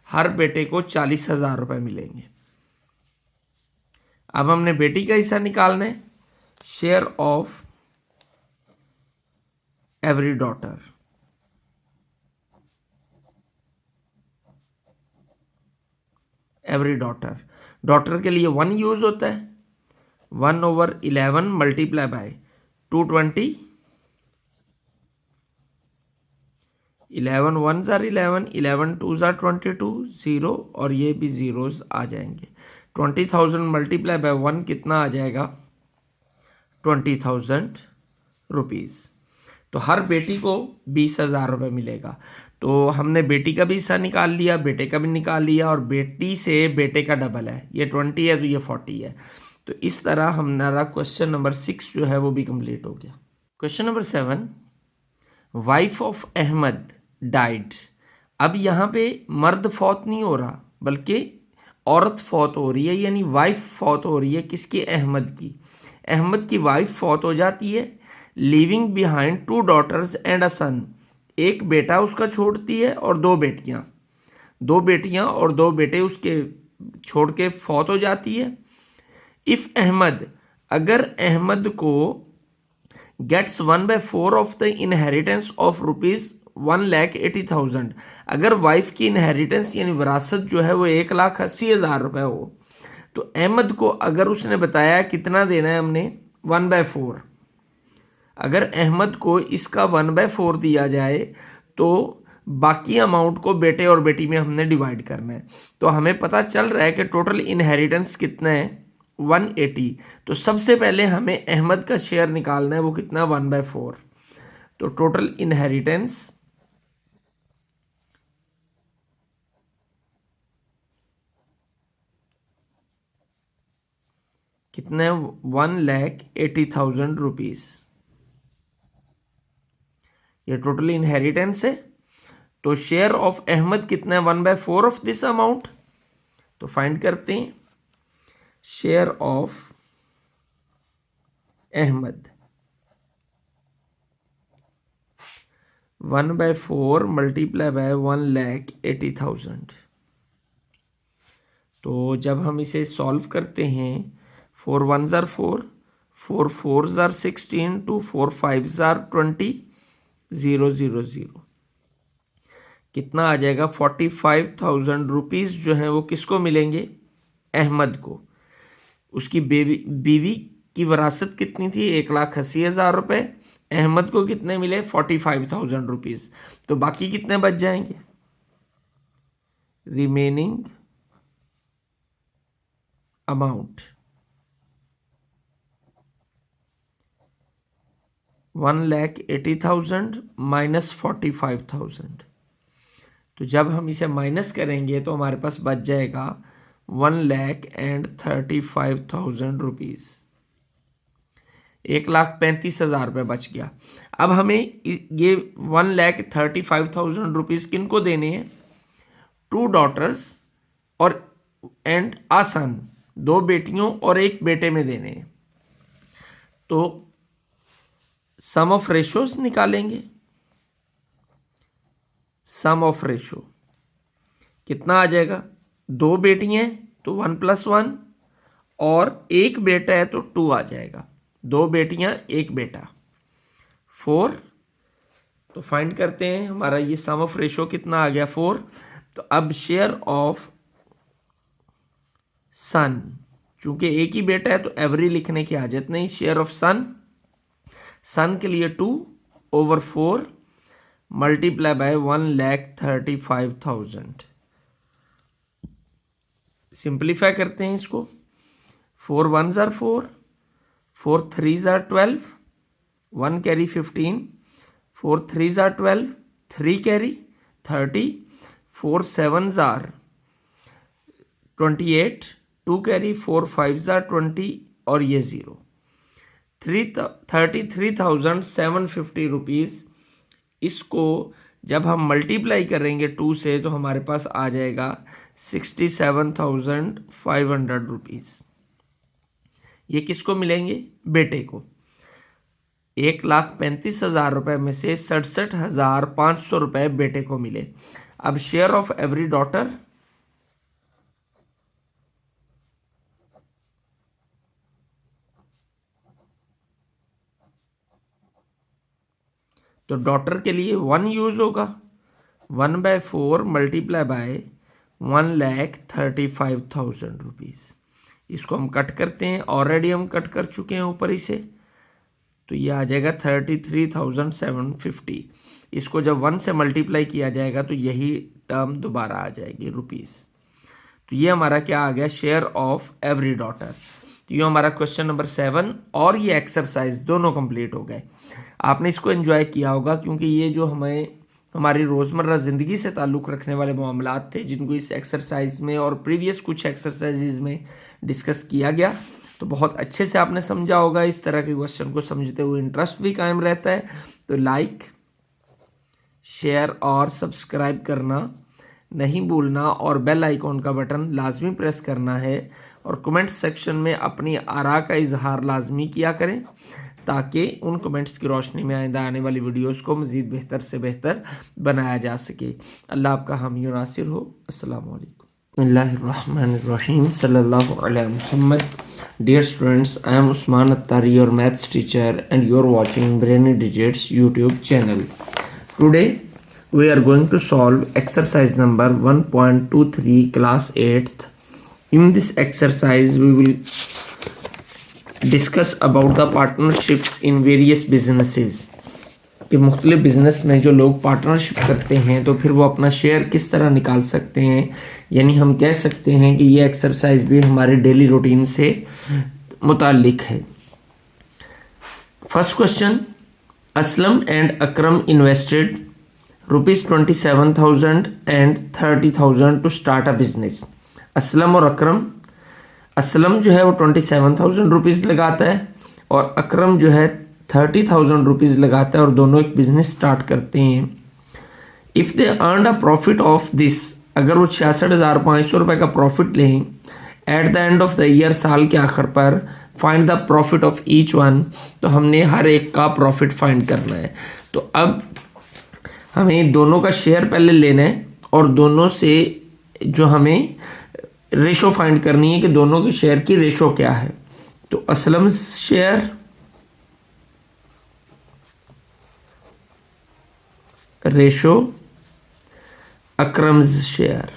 हर बेटे को 40,000 रुपए मिलेंगे। अब हमने बेटी का हिस्सा निकालना है, share of every daughter. Every daughter, daughter के लिए 1 यूज होता है, 1/11 multiply by 220, 11 1s are 11, 11 2s are 22, 0 और ये भी जीरोस आ जाएंगे। 20,000 मल्टीप्लाई बाय 1 कितना आ जाएगा, ₹20,000। तो हर बेटी को 20,000 रुपये मिलेगा। तो हमने बेटी का भी हिस्सा निकाल लिया, बेटे का भी निकाल लिया, और बेटी से बेटे का डबल है, ये 20 है तो ये 40 है। तो इस तरह हमारा क्वेश्चन नंबर 6 जो है वो भी कंप्लीट हो गया। Question number 7, wife of Ahmad died. अब यहाँ पे मर्द फौत नहीं हो रहा बल्कि औरत फौत हो रही है, यानी वाइफ फौत हो रही है, किसकी, अहमद की। अहमद की वाइफ फौत हो जाती है, living behind 2 daughters and a son. एक बेटा उसका छोड़ती है और 2 बेटियां, 2 बेटियां और 2 बेटे उसके छोड़ के फौत हो जाती है। इफ अहमद, अगर अहमद को gets 1/4 of the inheritance of ₹1,80,000, अगर वाइफ की इनहेरिटेंस यानी विरासत जो है वो 1,80,000 रुपये हो, तो अहमद को अगर उसने बताया कितना देना है हमने, 1/4, अगर अहमद को इसका 1/4 दिया जाए तो बाकी अमाउंट को बेटे और बेटी में हमने डिवाइड करना है। तो हमें पता चल रहा है कि टोटल इनहेरिटेंस कितना है 180। तो सबसे पहले हमें अहमद का शेयर निकालना है, वो कितना 1/4। तो टोटल इनहेरिटेंस कितना है 1,80,000 रुपीज। ये टोटल इनहेरिटेंस है। तो शेयर ऑफ अहमद कितना है 1/4 ऑफ दिस अमाउंट। तो फाइंड करते हैं share of Ahmad 1/4 multiply by 1,80,000। तो जब हम इसे सॉल्व करते हैं 4 1 जार 4, 4 4 जार 16, 2 4 5 जार 20, 0 0 0। कितना आ जाएगा 45,000 रुपीज़ जो है वो किसको मिलेंगे, अहमद को। उसकी बीवी की विरासत कितनी थी 1,80,000 रुपये, अहमद को कितने मिले 45,000 रुपीज़। तो बाकी कितने बच जाएंगे, रिमेनिंग अमाउंट 1,80,000 माइनस 45,000। तो जब हम इसे माइनस करेंगे तो हमारे पास बच जाएगा 1,35,000 रुपीज़। 1,35,000 रुपये बच गया। अब हमें ये 1,35,000 रुपीज़ किन को देने हैं, 2 डॉटर्स और एंड आ सन, 2 बेटियों और 1 बेटे में देने हैं। तो सम ऑफ रेशोज निकालेंगे। सम ऑफ रेशो कितना आ जाएगा, 2 बेटियां हैं तो 1 + 1 और 1 बेटा है तो 2 आ जाएगा। 2 बेटियां 1 बेटा 4। तो फाइंड करते हैं हमारा ये सम ऑफ रेशो कितना आ गया 4। तो अब शेयर ऑफ सन, चूंकि एक ही बेटा है तो एवरी लिखने की आदत नहीं, शेयर ऑफ सन के लिए 2/4 मल्टीप्लाई बाय 1,35,000। सिंप्लीफाई करते हैं इसको। 4 1 jar 4, 4 3 jar 12, 1 carry 15, 4 3 jar 12, 3 carry 30, 4 7 jar 28, 2 carry 4 5 jar 20 और ये 0। 33,750 रुपीज़। इसको जब हम मल्टीप्लाई करेंगे 2 से तो हमारे पास आ जाएगा 67,500 रुपीज़। ये किसको मिलेंगे, बेटे को। 1,35,000 रुपये में से 67,500 रुपये बेटे को मिले। अब शेयर ऑफ एवरी डॉटर, तो डॉटर के लिए 1 यूज होगा, 1/4 मल्टीप्लाई बाय 1,35,000 रुपीज़। इसको हम कट करते हैं, ऑलरेडी हम कट कर चुके हैं ऊपर इसे। तो ये आ जाएगा 33,750। इसको जब 1 से मल्टीप्लाई किया जाएगा तो यही टर्म दोबारा आ जाएगी रुपीज़। तो ये हमारा क्या आ गया, शेयर ऑफ एवरी डॉटर। तो ये हमारा क्वेश्चन नंबर 7 और ये एक्सरसाइज दोनों कंप्लीट हो गए। आपने इसको एंजॉय किया होगा क्योंकि ये जो हमारी रोज़मर्रा ज़िंदगी से ताल्लुक़ रखने वाले मामलात थे जिनको इस एक्सरसाइज में और प्रीवियस कुछ एक्सरसाइजेज में डिस्कस किया गया। तो बहुत अच्छे से आपने समझा होगा। इस तरह के क्वेश्चन को समझते हुए इंटरेस्ट भी कायम रहता है। तो लाइक, शेयर और सब्सक्राइब करना नहीं भूलना और बेल आइकॉन का बटन लाजमी प्रेस करना है। और कमेंट सेक्शन में अपनी आरा का इजहार लाजमी किया करें ताकि उन कमेंट्स की रोशनी में आइंदा आने वाली वीडियोस को मज़ीद बेहतर से बेहतर बनाया जा सके। अल्लाह आपका हामी और नासिर हो। अस्सलाम वालेकुम। बिस्मिल्लाहिर्रहमानिर्रहीम। सल्लल्लाहु अलैहि Muhammad. Dear students, I am Usman Attari, your maths teacher, and you are watching Brainy Digits YouTube channel. Today we are going to solve exercise number 1.23 class 8th. In this exercise we will discuss about the partnerships in various businesses. कि मुख्तलिफ business में जो लोग partnership करते हैं तो फिर वो अपना शेयर किस तरह निकाल सकते हैं, यानी हम कह सकते हैं कि ये एक्सरसाइज भी हमारे डेली रूटीन से मुताल्लिक है। First question, Aslam and Akram invested ₹27,000 and 30,000 to start a business. Aslam और अकरम, असलम जो है वो 27,000 रुपीज़ लगाता है और अकरम जो है 30,000 रुपीज़ लगाता है और दोनों एक बिज़नेस स्टार्ट करते हैं। If they earn a profit of this, अगर वो 66,500 रुपये का प्रॉफिट लें at the end of the year, साल के आखिर पर, find the profit of each one, तो हमने हर एक का प्रॉफिट फाइंड करना है। तो अब हमें दोनों का शेयर पहले लेना है और दोनों से जो हमें रेशो फाइंड करनी है कि दोनों के शेयर की रेशो क्या है। तो असलम शेयर रेशो अकरम्स शेयर,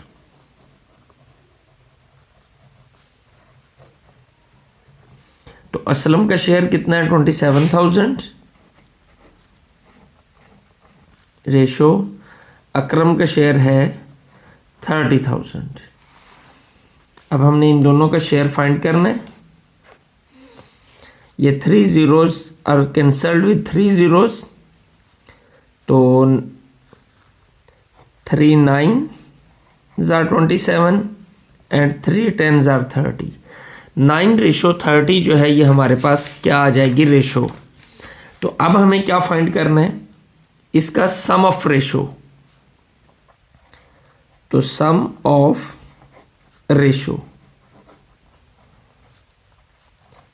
तो असलम का शेयर कितना है 27,000 रेशो अकरम का शेयर है 30,000। अब हमने इन दोनों का शेयर फाइंड करना है। ये 3 zeros are cancelled with 3 zeros, तो 3 9s are 27 and 3 10s are 30। 9:30 जो है ये हमारे पास क्या आ जाएगी, रेशो। तो अब हमें क्या फाइंड करना है, इसका सम ऑफ रेशो। तो सम ऑफ रेशो,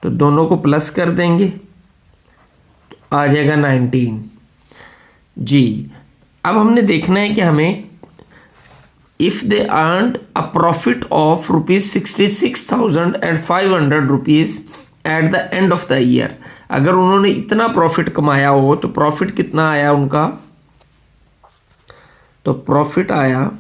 तो दोनों को प्लस कर देंगे तो आ जाएगा 19 जी। अब हमने देखना है कि हमें if they earned a profit of ₹66,500 at the end of the year, अगर उन्होंने इतना प्रॉफिट कमाया हो तो प्रॉफिट कितना आया उनका, तो प्रॉफिट आया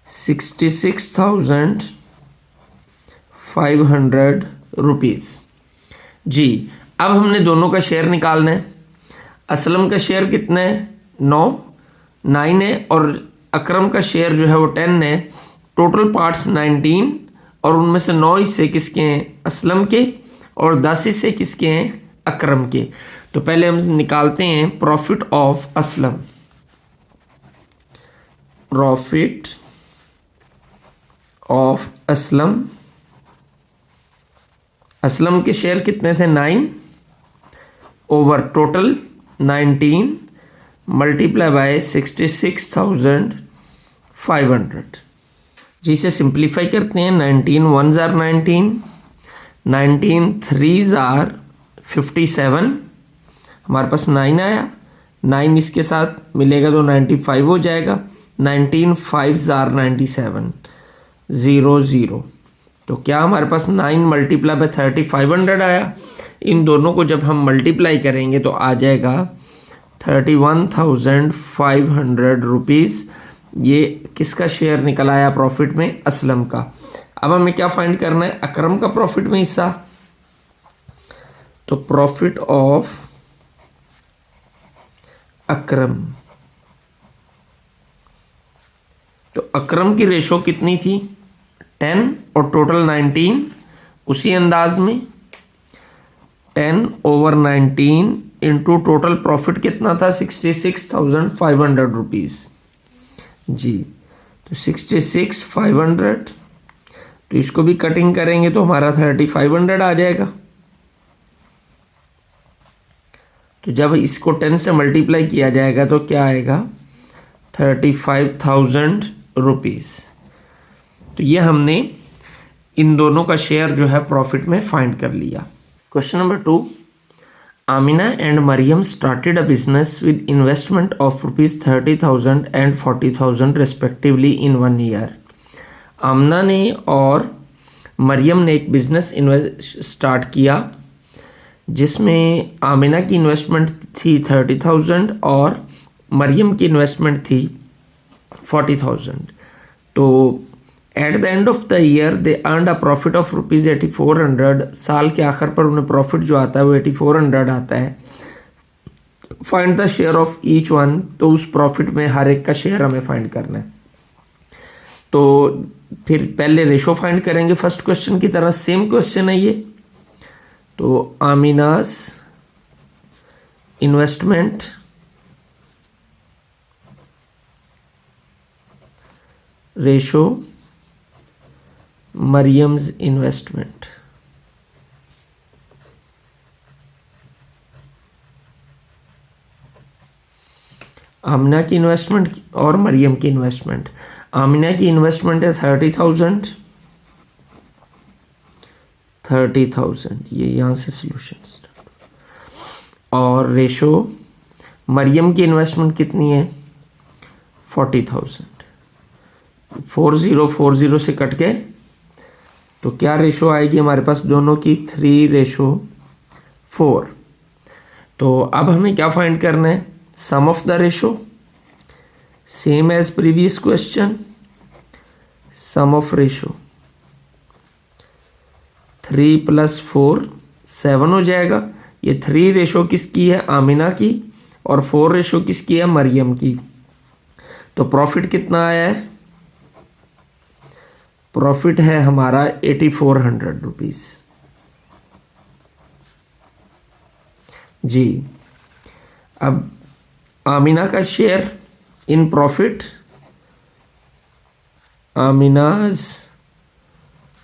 ₹66,500 जी। अब हमने दोनों का शेयर निकालना है। असलम का शेयर कितना है, 9 है और अकरम का शेयर जो है वो 10 है। टोटल पार्ट्स 19 और उनमें से 9 हिस्से किसके हैं, असलम के, और 10 हिस्से किसके हैं, अकरम के। तो पहले हम निकालते हैं profit of Aslam. Profit of Aslam, Aslam के शेयर कितने थे, 9 ओवर टोटल 19 मल्टीप्लाई बाय 66,500 जिसे सिंप्लीफाई करते हैं। 19 1s are 19, 19 3s are 57, हमारे पास 9 आया, 9 इसके साथ मिलेगा तो 95 हो जाएगा। 19 5s are 97, 0 0, तो क्या हमारे पास 9 मल्टीप्लाई बाय 3500 आया। इन दोनों को जब हम मल्टीप्लाई करेंगे तो आ जाएगा 31,500 रुपीज़। ये किसका शेयर निकल आया प्रॉफिट में, असलम का। अब हमें क्या फाइंड करना है, अकरम का प्रॉफिट में हिस्सा। तो प्रॉफिट ऑफ अकरम, तो अकरम की रेशो कितनी थी, 10 और टोटल 19। उसी अंदाज में 10 over 19 इंटू टोटल प्रॉफिट कितना था, 66,500 रुपीज़ जी। तो 66,500, तो इसको भी कटिंग करेंगे तो हमारा 3,500 आ जाएगा। तो जब इसको 10 से मल्टीप्लाई किया जाएगा तो क्या आएगा, 35,000 रुपीज़। तो ये हमने इन दोनों का शेयर जो है प्रॉफिट में फाइंड कर लिया। Question number 2, Amina and Mariam started a business with investment of ₹30,000 and 40,000 respectively in 1 year. Amina ने और मरियम ने एक बिजनेस स्टार्ट किया जिसमें आमिना की इन्वेस्टमेंट थी 30,000 और मरियम की इन्वेस्टमेंट थी 40,000। तो at the end of the year they earn a profit of ₹8400। साल के आखिर पर उन्हें प्रॉफिट जो आता है वो 8400 आता है। Find the share of each one, तो उस प्रॉफिट में हर एक का शेयर हमें फाइंड करना है। तो फिर पहले रेशो फाइंड करेंगे फर्स्ट क्वेश्चन की तरह, सेम क्वेश्चन है ये। तो Amina's investment ratio Maryam's investment. Amina की इन्वेस्टमेंट और मरियम की इन्वेस्टमेंट। आमिना की इन्वेस्टमेंट है 30,000, ये यहाँ से सॉल्यूशन। और रेशो मरियम की इन्वेस्टमेंट कितनी है 40,000। 40 से कट के तो क्या रेशो आएगी हमारे पास दोनों की 3:4। तो अब हमें क्या फाइंड करना है, sum of the ratio, same as previous question, sum of ratio 3 + 4 7 हो जाएगा। ये 3 रेशो किसकी है, आमिना की, और 4 रेशो किसकी है, मरियम की। तो प्रॉफिट कितना आया है, प्रॉफिट है हमारा 8400 रुपीज जी। अब आमिना का share in profit, Amina's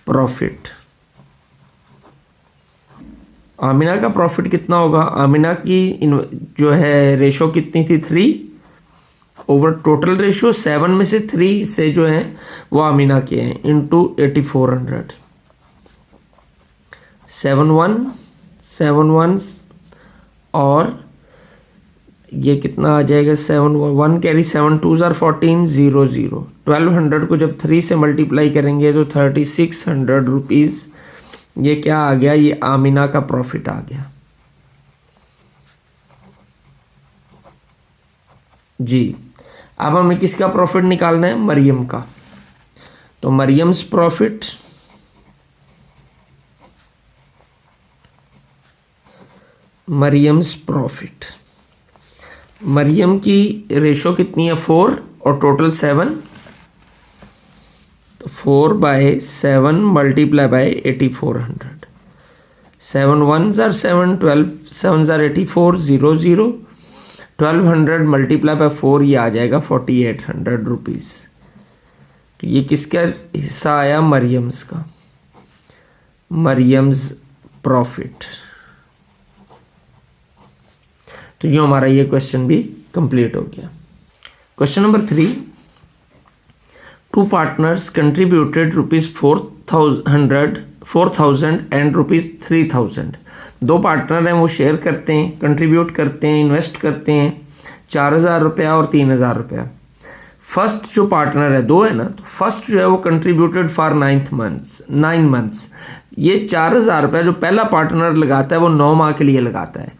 profit, Amina का प्रॉफिट कितना होगा, आमिना की जो है रेशो कितनी थी 3 ओवर टोटल रेशो 7 में से 3 से जो है वो आमिना के हैं इंटू 8400। 7 और ये कितना आ जाएगा 7 1 कैरी 7 2 14 0 0। 1200 को जब 3 से मल्टीप्लाई करेंगे तो 3600 रुपीज़ ये क्या आ गया, ये आमिना का प्रॉफिट आ गया जी। अब हमें किसका प्रॉफिट निकालना है, मरियम का। तो मरियम्स प्रॉफिट, मरियम्स प्रॉफिट, मरियम की रेशो कितनी है 4 और टोटल 7, तो 4/7 multiply by 8400। 7 1s are 7, 12 7s are 84 0 0। 1200 multiply by 4 ये आ जाएगा 4800 रुपीज़। तो ये किसका हिस्सा आया, मरियम्स का, मरियम्स प्रॉफिट। तो ये हमारा ये क्वेश्चन भी कंप्लीट हो गया। Question number 3, 2 partners contributed ₹4,000 and ₹3,000। 2 partner हैं, वो शेयर करते हैं, कंट्रीब्यूट करते हैं, इन्वेस्ट करते हैं 4,000 रुपया और 3,000 रुपया। फर्स्ट जो पार्टनर है, 2 है ना, तो फर्स्ट जो है वो कंट्रीब्यूटेड फॉर 9 मंथ्स। ये 4,000 रुपया जो पहला पार्टनर लगाता है वो 9 माह के लिए लगाता है।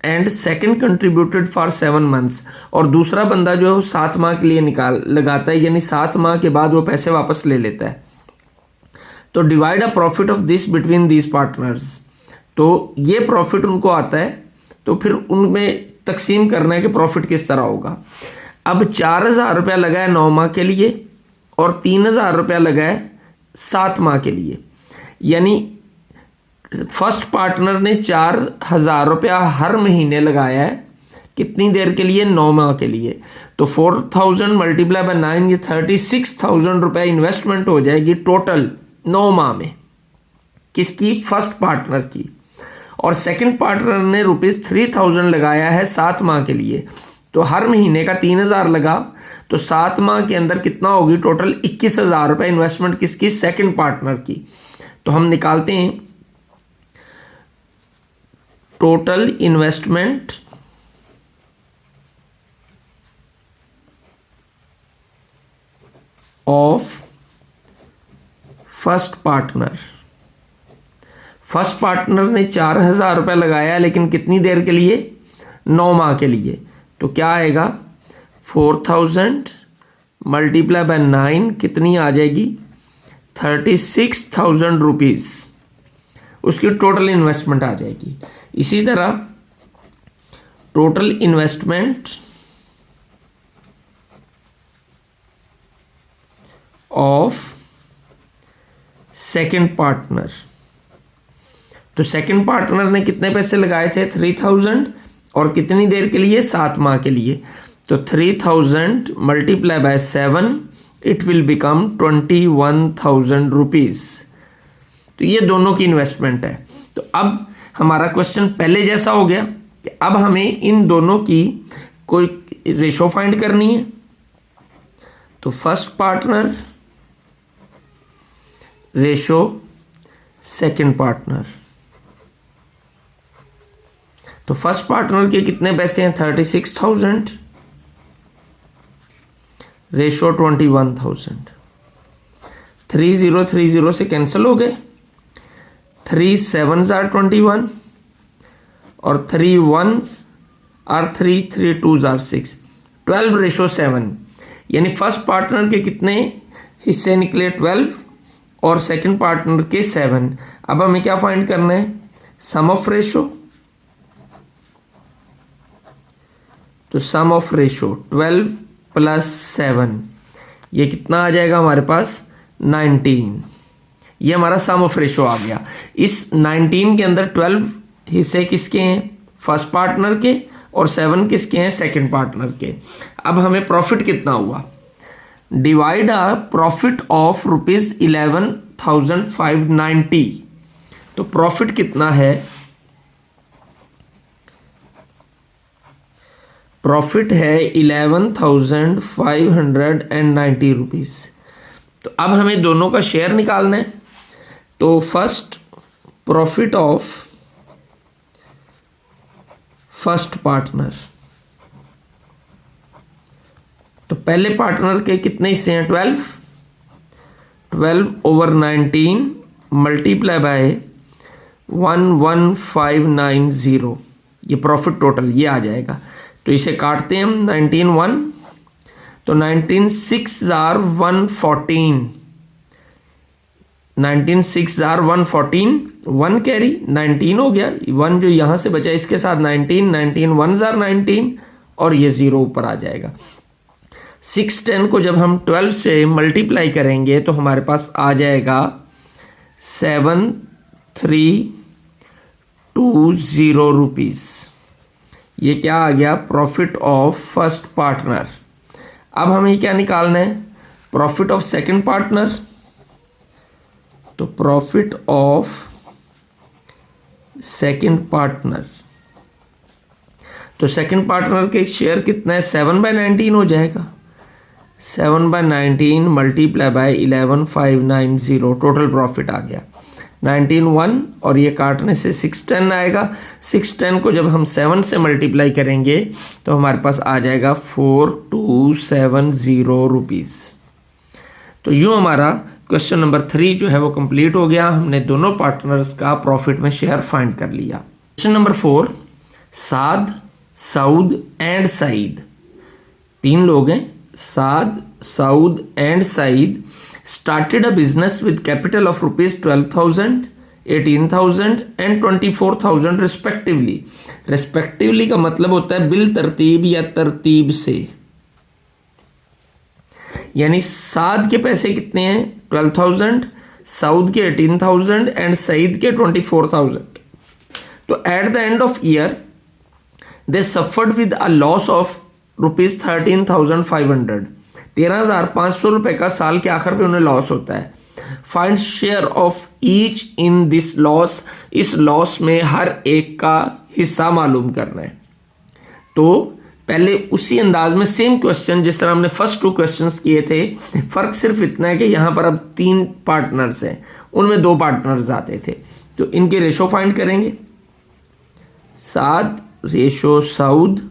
And second contributed for 7 months, और दूसरा बंदा जो है वो 7 माह के लिए लगाता है, यानी 7 माह के बाद वो पैसे वापस ले लेता है। तो divide a profit of this between these partners. तो ये प्रॉफिट उनको आता है, तो फिर उनमें तकसीम करना है कि प्रॉफिट किस तरह होगा। अब 4,000 रुपया लगा है 9 माह के लिए और 3,000 रुपया लगा है 7 माह के लिए, यानी फर्स्ट पार्टनर ने 4,000 रुपया हर महीने लगाया है, कितनी देर के लिए, 9 माह के लिए। तो 4,000 मल्टीप्लाई बाय 9, ये 36,000 रुपया इन्वेस्टमेंट हो जाएगी टोटल 9 माह में, किसकी, फर्स्ट पार्टनर की। और सेकंड पार्टनर ने ₹3,000 लगाया है 7 माह के लिए, तो हर महीने का 3,000 लगा, तो 7 माह के अंदर कितना होगी टोटल 21,000 रुपये इन्वेस्टमेंट किसकी, सेकंड पार्टनर की। तो हम निकालते हैं total investment of first partner. First partner ने 4,000 रुपये लगाया, लेकिन कितनी देर के लिए, 9 माह के लिए। तो क्या आएगा 4,000 मल्टीप्लाई बाय 9 कितनी आ जाएगी 36,000 रुपीज उसकी टोटल इन्वेस्टमेंट आ जाएगी। इसी तरह total investment of second partner, तो सेकंड पार्टनर ने कितने पैसे लगाए थे 3,000 और कितनी देर के लिए 7 माह के लिए, तो 3,000 multiply by 7 it will become 21,000 rupees. तो ये दोनों की इन्वेस्टमेंट है। तो अब हमारा क्वेश्चन पहले जैसा हो गया कि अब हमें इन दोनों की कोई रेशो फाइंड करनी है। तो first partner ratio second partner, तो फर्स्ट पार्टनर के कितने पैसे हैं 36,000 रेशो 21,000, 3030 से कैंसिल हो गए, 3 7s are 21 और 3 1s are 3, 3 2s are 6, 12 ratio 7, यानी फर्स्ट पार्टनर के कितने हिस्से निकले 12 और सेकंड पार्टनर के 7। अब हमें क्या फाइंड करना है सम ऑफ रेशो, तो सम ऑफ रेशो 12 प्लस 7 ये कितना आ जाएगा हमारे पास 19, ये हमारा सम ऑफ रेशो आ गया। इस 19 के अंदर 12 हिस्से किसके हैं फर्स्ट पार्टनर के और 7 किसके हैं सेकंड पार्टनर के। अब हमें प्रॉफिट कितना हुआ, डिवाइड आ प्रॉफिट ऑफ ₹11,590, तो प्रॉफिट कितना है, प्रॉफिट है 11,590 रुपीज। तो अब हमें दोनों का शेयर निकालना है। तो first profit of first partner, तो पहले पार्टनर के कितने हिस्से हैं 12 ओवर 19 मल्टीप्लाई बाय 11,590, ये प्रॉफिट टोटल ये आ जाएगा। तो इसे काटते हैं हम 19 1, तो 19 6 are 114, 19 6 are 114, 1 कैरी 19 हो गया, 1 जो यहां से बचा इसके साथ 19 19 1s are 19 और ये 0 ऊपर आ जाएगा। 6 10 को जब हम 12 से मल्टीप्लाई करेंगे तो हमारे पास आ जाएगा 7,320 रुपीज। ये क्या आ गया प्रॉफिट ऑफ फर्स्ट पार्टनर। अब हमें क्या निकालना है प्रॉफिट ऑफ सेकंड पार्टनर, तो प्रॉफिट ऑफ सेकंड पार्टनर, तो सेकंड पार्टनर के शेयर कितना है 7/19 हो जाएगा, 7/19 मल्टीप्लाई बाय 11,590, टोटल प्रॉफिट आ गया 19,1 और ये काटने से 610 आएगा। 610 को जब हम 7 से मल्टीप्लाई करेंगे तो हमारे पास आ जाएगा 4,270 रुपीज़। तो यूँ हमारा क्वेश्चन नंबर 3 जो है वो कंप्लीट हो गया। हमने दोनों पार्टनर्स का प्रॉफिट में शेयर फाइंड कर लिया। Question number 4, Saad Saud and Saeed, 3 लोग हैं Saad Saud and Saeed started a business with capital of ₹12,000, 18,000 and 24,000 respectively। respectively का मतलब होता है बिल तरतीब या तरतीब से, यानी साद के पैसे कितने हैं 12,000, सऊद के 18,000 एंड सईद के 24,000। तो at the end of year they suffered with a loss of ₹13,500, 13,500 रुपए का साल के आखिर पे उन्हें लॉस होता है। Find share of each in this loss, इस लॉस में हर एक का हिस्सा मालूम करना है। तो पहले उसी अंदाज में सेम क्वेश्चन जिस तरह हमने फर्स्ट 2 क्वेश्चंस किए थे, फर्क सिर्फ इतना है कि यहां पर अब 3 पार्टनर्स हैं, उनमें 2 पार्टनर्स आते थे। तो इनके रेशो फाइंड करेंगे, साद रेशो सऊद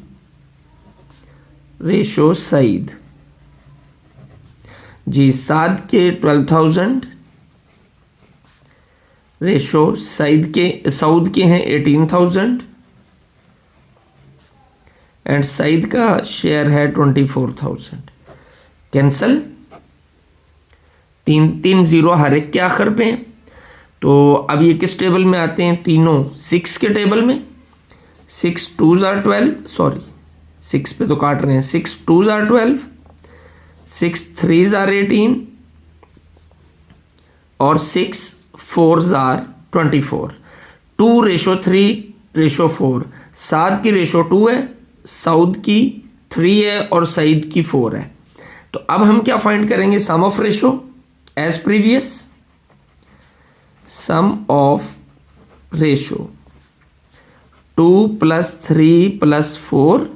रेशो सईद। जी साद के 12,000 रेशो सऊद के हैं 18,000 एंड सईद का शेयर है 24,000। कैंसल तीन तीन जीरो हर एक के आखिर पे हैं। तो अब ये किस टेबल में आते हैं? तीनों 6 के टेबल में। 6 2s are 12, सॉरी 6 पे तो काट रहे हैं। 6 2s are 12, 6 3s are 18 और 6 4s are 24। 2:3:4। साद की रेशो 2 है, सऊद की 3 है और सईद की 4 है। तो अब हम क्या फाइंड करेंगे? Sum of ratio as previous. Sum of ratio 2 + 3 + 4,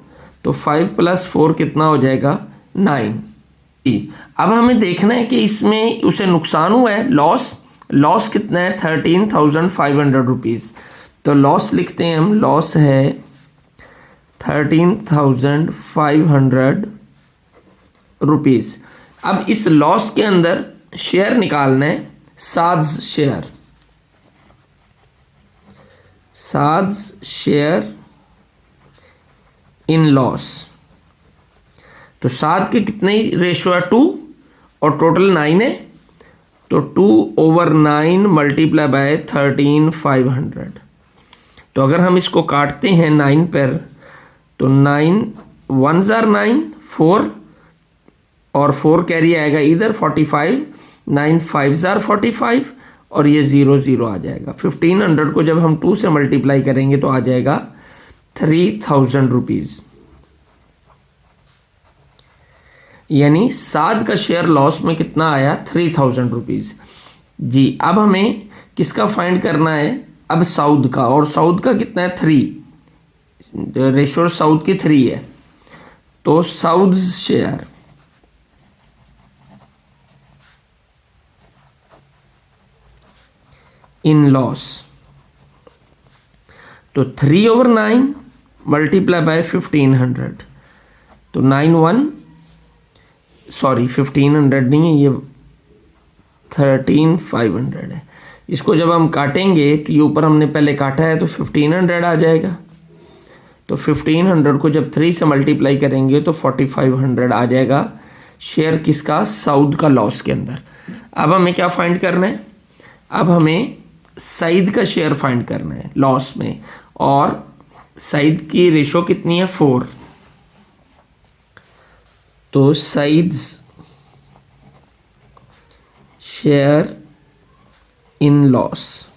तो 5 + 4 कितना हो जाएगा? 9। अब हमें देखना है कि इसमें उसे नुकसान हुआ है, लॉस कितना है? 13,500 रुपीज़। तो लॉस लिखते हैं हम, लॉस है 13,500 रुपीज़। अब इस लॉस के अंदर शेयर निकालना है, साद्स शेयर इन लॉस। तो साद के कितने रेशो है? 2 और टोटल 9 है, तो 2/9 मल्टीप्लाई बाय 13,500। तो अगर हम इसको काटते हैं 9 पर, तो 9 1s are 9, 4 और 4 कैरी आएगा इधर 45, 9 5s are 45 और ये 0 0 आ जाएगा। 1500 को जब हम 2 से मल्टीप्लाई करेंगे तो आ जाएगा 3,000 रुपीज़। यानी साद का शेयर लॉस में कितना आया? 3,000 रुपीज़। जी, अब हमें किसका फाइंड करना है? अब सऊद का, और सऊद का कितना है? 3। रेशो सऊद की 3 है, तो सऊद शेयर इन लॉस, तो 3/9 मल्टीप्लाई बाय 1500, तो 1500 नहीं है, ये 13,500 है। इसको जब हम काटेंगे तो ये ऊपर हमने पहले काटा है तो 1500 आ जाएगा। तो 1500 को जब 3 से मल्टीप्लाई करेंगे तो 4500 आ जाएगा शेयर किसका? सऊद का लॉस के अंदर। अब हमें क्या फाइंड करना है? अब हमें सईद का शेयर फाइंड करना है लॉस में, और सईद की रेशो कितनी है? 4। तो सईद्स शेयर इन लॉस,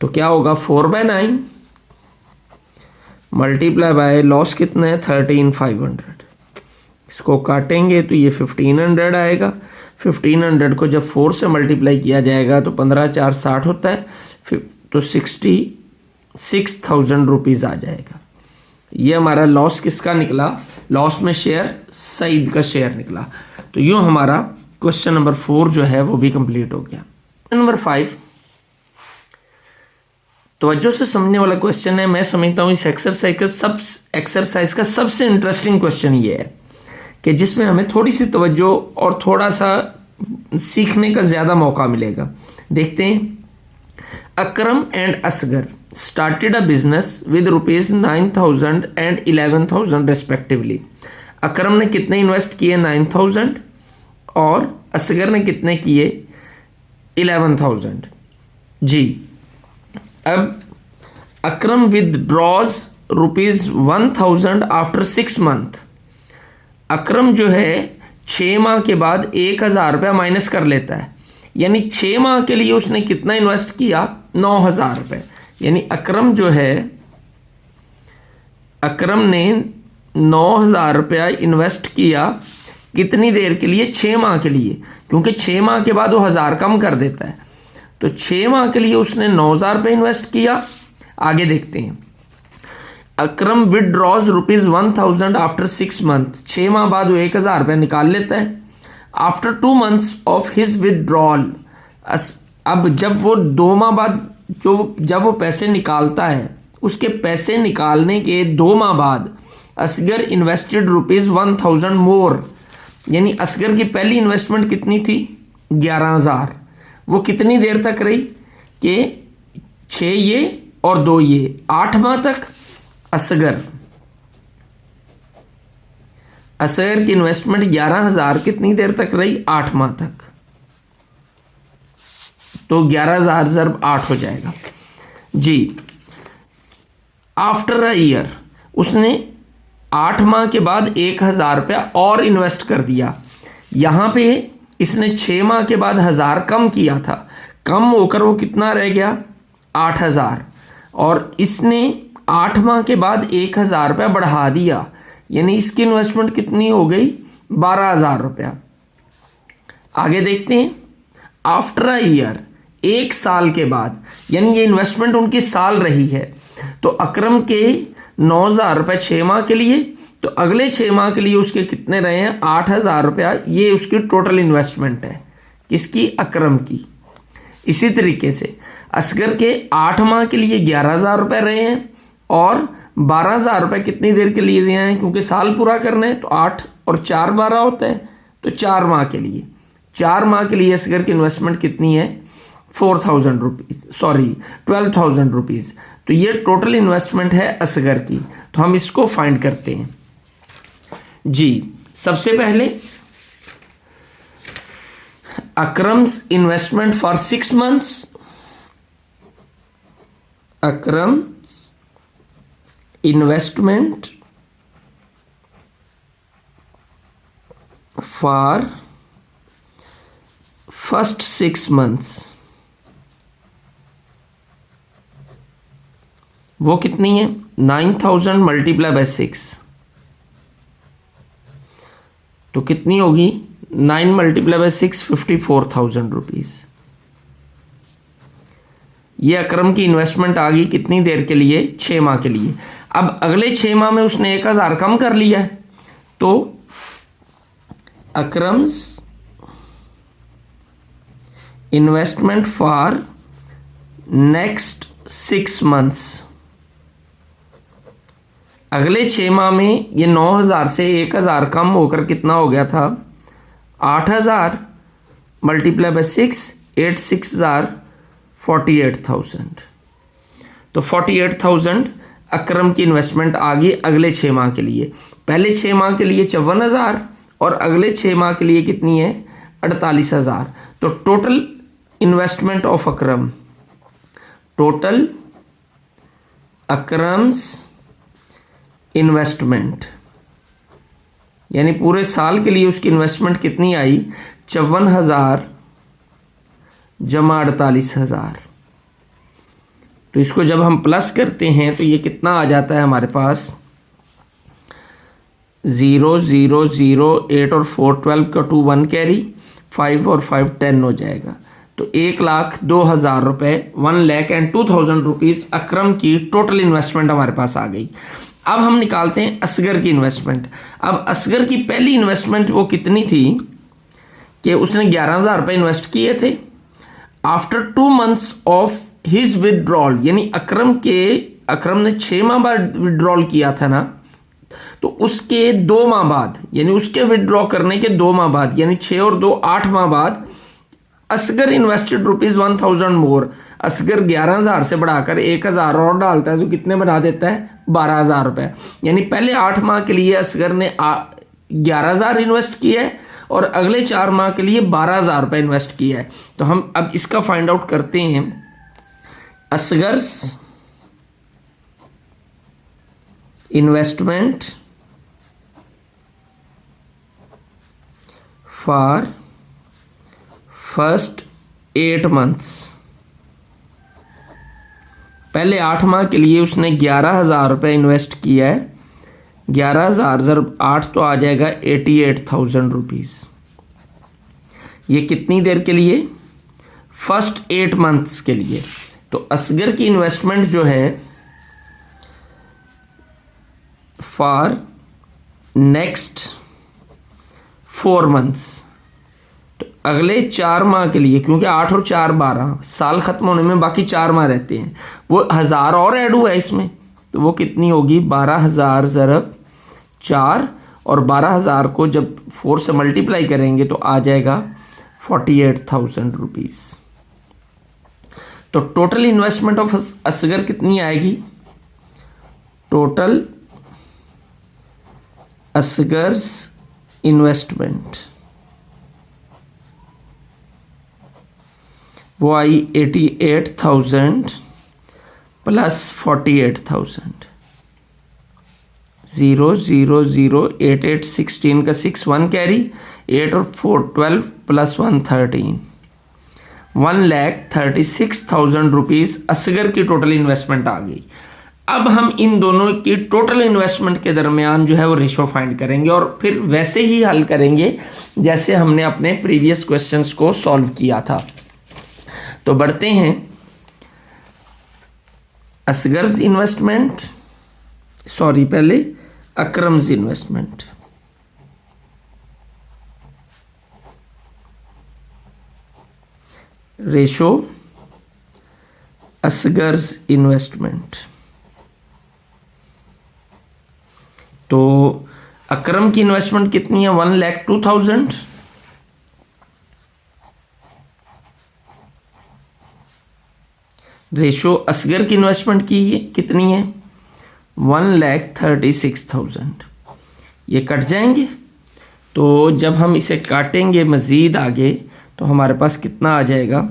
तो क्या होगा? 4/9 मल्टीप्लाई बाय लॉस कितना है? 13,500। इसको काटेंगे तो ये 1500 आएगा। 1500 को जब 4 से मल्टीप्लाई किया जाएगा तो 15 4 60 होता है, तो 66,000 रुपीज़ आ जाएगा। ये हमारा लॉस किसका निकला? लॉस में शेयर सईद का शेयर निकला। तो यूँ हमारा क्वेश्चन नंबर 4 जो है वो भी कंप्लीट हो गया। नंबर 5 तवज्जो से समझने वाला क्वेश्चन है। मैं समझता हूँ इस एक्सरसाइज का सबसे इंटरेस्टिंग क्वेश्चन ये है कि जिसमें हमें थोड़ी सी तवज्जो और थोड़ा सा सीखने का ज़्यादा मौका मिलेगा। देखते हैं। Akram and Asghar started a business with ₹9,000 and 11,000 respectively. Akram ने कितने इन्वेस्ट किए? 9,000, और असगर ने कितने किए? 11,000। जी, अब अकरम विदड्रॉज ₹1,000 आफ्टर 6 मंथ। अकरम जो है 6 माह के बाद 1,000 रुपया माइनस कर लेता है, यानी 6 माह के लिए उसने कितना इन्वेस्ट किया? 9,000 रुपये। यानी अकरम जो है, अकरम ने 9,000 रुपया इन्वेस्ट किया कितनी देर के लिए? 6 माह के लिए, क्योंकि 6 माह के बाद वो 1,000 कम कर देता है। तो 6 माह के लिए उसने 9,000 रुपये इन्वेस्ट किया। आगे देखते हैं। अकरम विदड्रॉज ₹1,000 आफ्टर 6 मंथ। 6 माह बाद वो 1,000 रुपये निकाल लेता है। After 2 months of his withdrawal, अब जब वो 2 माह बाद जब वो पैसे निकालता है, उसके पैसे निकालने के 2 माह बाद असगर इन्वेस्टेड ₹1,000 मोर। यानी असगर की पहली इन्वेस्टमेंट कितनी थी? 11,000। वो कितनी देर तक रही? कि 6 ये और 2 ये 8 माह तक असगर असगर की इन्वेस्टमेंट 11,000 कितनी देर तक रही? 8 माह तक। तो 11,000 ज़रब 8 हो जाएगा जी। आफ्टर अ ईयर उसने 8 माह के बाद 1,000 रुपया और इन्वेस्ट कर दिया। यहाँ पे इसने 6 माह के बाद 1,000 कम किया था, कम होकर वो कितना रह गया? 8,000। और इसने 8 माह के बाद 1,000 रुपया बढ़ा दिया, यानी इसकी इन्वेस्टमेंट कितनी हो गई? 12,000 रुपया। आगे देखते हैं, आफ्टर अ ईयर, 1 साल के बाद, यानी ये इन्वेस्टमेंट उनकी साल रही है। तो अकरम के 9,000 रुपये 6 माह के लिए, तो अगले 6 माह के लिए उसके कितने रहे हैं? 8,000 रुपया। ये उसकी टोटल इन्वेस्टमेंट है, किसकी? अकरम की। इसी तरीके से असगर के 8 माह के लिए 11,000 रुपये रहे हैं और 12,000 रुपये कितनी देर के लिए रहे हैं? क्योंकि साल पूरा करना है तो 8 और 4 12 होता है, तो 4 माह के लिए। 4 माह के लिए असगर की इन्वेस्टमेंट कितनी है? 4,000 रुपीज़, सॉरी 12,000 रुपीज़। तो ये टोटल इन्वेस्टमेंट है असगर की। तो हम इसको फाइंड करते हैं जी। सबसे पहले Akram's investment for 6 months, Akram's investment for first 6 months, वो कितनी है? 9,000 मल्टीप्लाई बाय 6, तो कितनी होगी? 9 मल्टीप्लाई बाय 6, 54,000 रुपीज़। ये अकरम की इन्वेस्टमेंट आ गई कितनी देर के लिए? 6 माह के लिए। अब अगले 6 माह में उसने 1,000 कम कर लिया है, तो अकरम्स इन्वेस्टमेंट फॉर नेक्स्ट 6 मंथ्स, अगले 6 माह में ये 9,000 से 1,000 कम होकर कितना हो गया था? 8,000 मल्टीप्लाई बाय 6, 8 6 48,000। तो 48,000 अकरम की इन्वेस्टमेंट आ गई अगले 6 माह के लिए। पहले 6 माह के लिए 54,000 और अगले 6 माह के लिए कितनी है? 48,000। तो total investment of Akram, total Akram's investment, यानी पूरे साल के लिए उसकी इन्वेस्टमेंट कितनी आई? 54,000 जमा 48,000। तो इसको जब हम प्लस करते हैं तो ये कितना आ जाता है हमारे पास? 0 0 0 8 और 4 12 का 2 1 कैरी, 5 और 5 10 हो जाएगा। तो 1,02,000 रुपये, 1,02,000 रुपीज़ अकरम की टोटल इन्वेस्टमेंट हमारे पास आ गई। अब हम निकालते हैं असगर की इन्वेस्टमेंट। अब असगर की पहली इन्वेस्टमेंट वो कितनी थी कि उसने 11,000 रुपये इन्वेस्ट किए थे। After 2 months of his withdrawal, यानी अकरम ने 6 माह बाद विदड्रॉल किया था ना, तो उसके 2 माह बाद, यानी उसके विदड्रॉ करने के 2 माह बाद, यानी 6 और 2 8 माह बाद असगर इन्वेस्टेड ₹1,000 मोर। असगर 11,000 से बढ़ाकर 1,000 और डालता है तो कितने बना देता है? 12,000 रुपये। यानी पहले 8 माह के लिए असगर ने 11,000 इन्वेस्ट किया है और अगले 4 माह के लिए 12,000 रुपये इन्वेस्ट किया है। तो हम अब इसका फाइंड आउट करते हैं। असगर्स इन्वेस्टमेंट फॉर फर्स्ट 8 मंथ्स, पहले 8 माह के लिए उसने 11,000 रुपये इन्वेस्ट किया है। 11,000 ज़रब 8 तो आ जाएगा 88,000 रुपीज़। ये कितनी देर के लिए? फर्स्ट 8 मंथ्स के लिए। तो असगर की इन्वेस्टमेंट जो है फॉर नेक्स्ट 4 मंथ्स, तो अगले 4 माह के लिए, क्योंकि 8 और 4 12, साल ख़त्म होने में बाकी 4 माह रहते हैं, वो 1,000 और ऐड हुआ है इसमें, तो वो कितनी होगी? 12,000 ज़रब 4, और 12,000 को जब 4 से मल्टीप्लाई करेंगे तो आ जाएगा 48,000 रुपीज़। तो टोटल इन्वेस्टमेंट ऑफ असगर कितनी आएगी? टोटल असगर्स इन्वेस्टमेंट, वो आई 88,000 प्लस 48,000, 0 0 0 8 8 16 का 6 1 कैरी, 8 और 4 12 प्लस 1 13, 1,36,000 रुपीज़ असगर की टोटल इन्वेस्टमेंट आ गई। अब हम इन दोनों की टोटल इन्वेस्टमेंट के दरमियान जो है वो रेशो फाइंड करेंगे और फिर वैसे ही हल करेंगे जैसे हमने अपने प्रीवियस क्वेश्चंस को सॉल्व किया था। तो बढ़ते हैं, असगर्स इन्वेस्टमेंट, सॉरी पहले अकरम्स इन्वेस्टमेंट, रेशो असगर्स इन्वेस्टमेंट। तो अकरम की इन्वेस्टमेंट कितनी है? 1,02,000, रेशो असगर की इन्वेस्टमेंट की कितनी है? 1,36,000। ये कट जाएंगे, तो जब हम इसे काटेंगे मज़ीद आगे तो हमारे पास कितना आ जाएगा?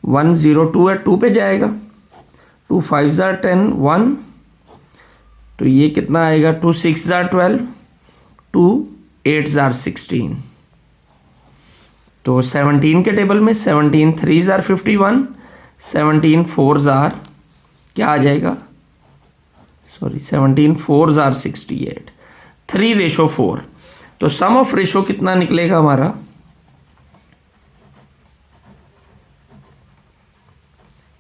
102 है, 2 पे जाएगा, 2 5 ज़ार 10 1, तो ये कितना आएगा? 2 6 ज़ार 12, 2 8 ज़ार 16, तो 17 के टेबल में 17 3 ज़ार 51, 17 4 ज़ार क्या आ जाएगा? सॉरी 17 4 ज़ार 68, 3:4। तो सम ऑफ रेशो कितना निकलेगा हमारा?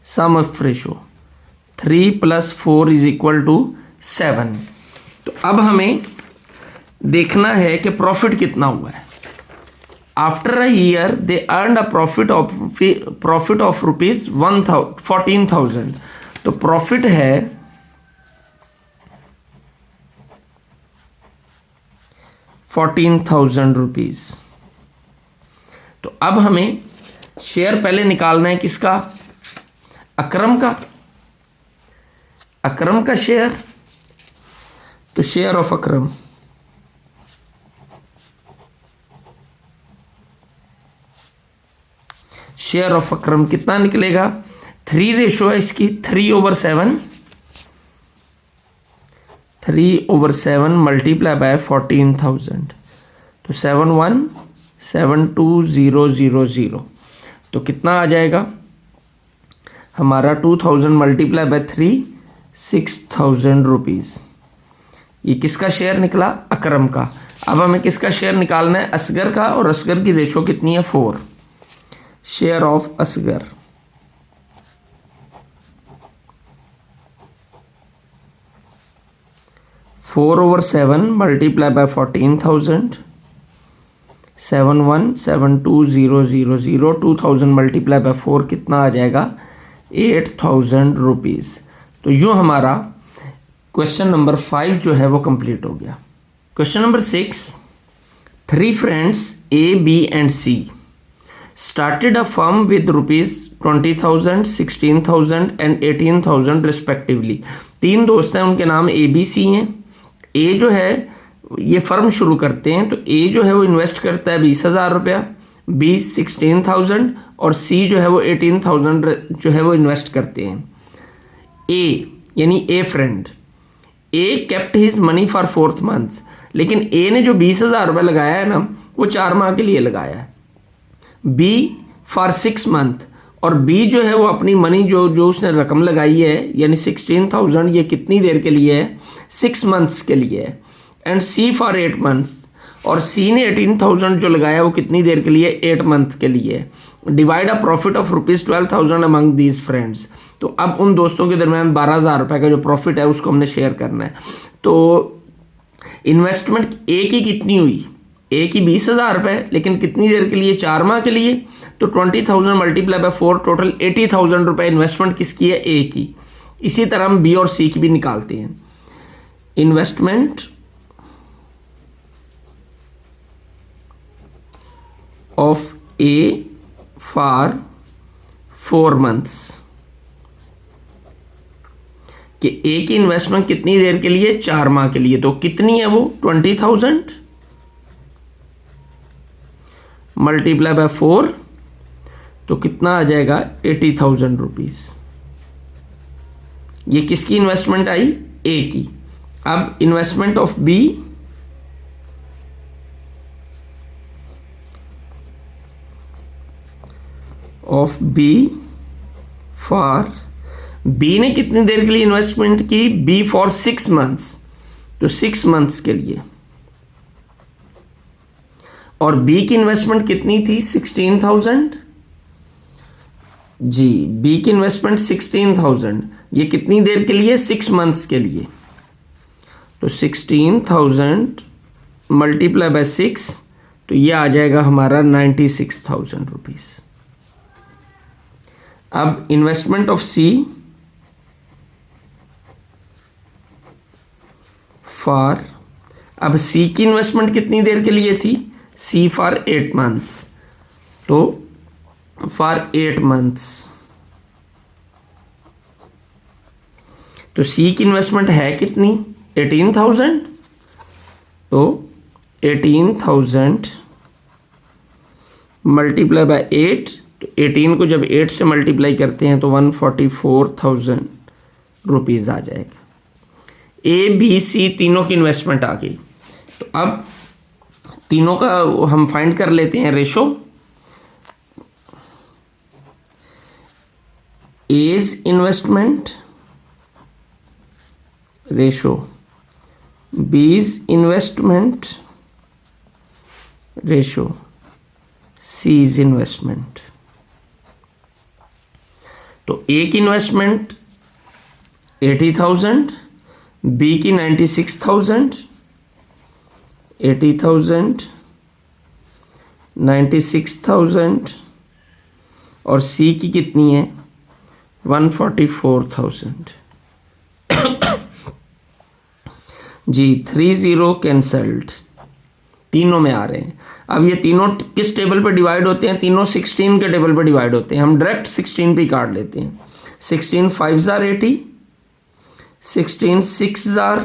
सम ऑफ रेशो 3 + 4 = 7। तो अब हमें देखना है कि प्रॉफिट कितना हुआ है। After a year they earn a profit of rupees 14,000। तो प्रॉफिट है 14,000 रुपीज। तो अब हमें शेयर पहले निकालना है किसका? अकरम का। अकरम का शेयर, तो share of Akram, share of Akram कितना निकलेगा? 3 रेशो है इसकी, 3/7, 3/7 मल्टीप्लाई बाय 14,000, तो 7172,000। तो कितना आ जाएगा हमारा? 2,000 मल्टीप्लाई बाय 3, 6,000 रुपीज़। ये किसका शेयर निकला? अकरम का। अब हमें किसका शेयर निकालना है? असगर का, और असगर की रेशो कितनी है? 4। Share of Asgar, four over 7 multiply by 14,000, 7172,000, 2,000 multiply by 4 कितना आ जाएगा? 8,000 रुपीज़। तो यूँ हमारा क्वेश्चन नंबर 5 जो है वो कंप्लीट हो गया। Question number 6, 3 friends A, B and C started a firm with ₹20,000, 16,000 and 18,000 respectively। 3 दोस्त हैं, उनके नाम A, B, C हैं। A जो है ये फर्म शुरू करते हैं, तो A जो है वो इन्वेस्ट करता है 20,000 रुपया, B 16,000 और C जो है वो 18,000 जो है वो इन्वेस्ट करते हैं। A यानी A friend, A kept his money for 4th month, लेकिन A ने जो 20,000 रुपये लगाया है ना वो 4 माह के लिए लगाया है। B फॉर 6 month, और B जो है वो अपनी मनी जो उसने रकम लगाई है यानी 16,000, ये कितनी देर के लिए है? 6 months के लिए है। एंड C फॉर 8 months, और C ने 18,000 जो लगाया वो कितनी देर के लिए? 8 month के लिए। Divide a profit of ₹12,000 among these friends. तो अब उन दोस्तों के दरमियान 12,000 रुपये का जो प्रॉफिट है उसको हमने शेयर करना है। तो इन्वेस्टमेंट ए की कितनी हुई? ए की 20,000 रुपये, लेकिन कितनी देर के लिए? 4 माह के लिए। तो 20,000 मल्टीप्लाई बाय 4, टोटल 80,000 रुपये इन्वेस्टमेंट किसकी है? ए की। इसी तरह हम बी और सी की भी निकालते हैं। Investment of A for 4 months कि ए की इन्वेस्टमेंट कितनी देर के लिए, 4 माह के लिए, तो कितनी है वो 20,000 मल्टीप्लाई बाय 4, तो कितना आ जाएगा 80,000 रुपीज। ये किसकी इन्वेस्टमेंट आई, ए की। अब investment of B, of B four, B ने कितनी देर के लिए इन्वेस्टमेंट की, बी फॉर 6 मंथ्स, तो 6 मंथ्स के लिए। और बी की इन्वेस्टमेंट कितनी थी, 16,000 जी, बी की इन्वेस्टमेंट 16,000, ये कितनी देर के लिए, 6 मंथ्स के लिए। तो 16,000 मल्टीप्लाई बाय 6, तो ये आ जाएगा हमारा 96,000 रुपीज। अब इन्वेस्टमेंट ऑफ सी फॉर, अब सी की इन्वेस्टमेंट कितनी देर के लिए थी, सी फॉर 8 मंथ्स, तो फॉर 8 मंथ्स, तो सी की इन्वेस्टमेंट है कितनी, 18,000, तो 18,000 मल्टीप्लाई बाय 8, तो 18 को जब 8 से मल्टीप्लाई करते हैं तो 144,000 रुपीज आ जाएगा। ए बी सी तीनों की इन्वेस्टमेंट आ गई। तो अब तीनों का हम फाइंड कर लेते हैं रेशो। एज इन्वेस्टमेंट रेशो, बीज इन्वेस्टमेंट रेशो, सीज इन्वेस्टमेंट। तो ए की इन्वेस्टमेंट 80,000, बी की 96,000, 80,000, 96,000, और सी की कितनी है 144,000 जी। 30 कैंसल्ड, तीनों में आ रहे हैं। अब ये तीनों किस टेबल पर डिवाइड होते हैं, तीनों 16 के टेबल पर डिवाइड होते हैं। हम डायरेक्ट 16 पे काट लेते हैं। 16 5s are 80, 16 6s are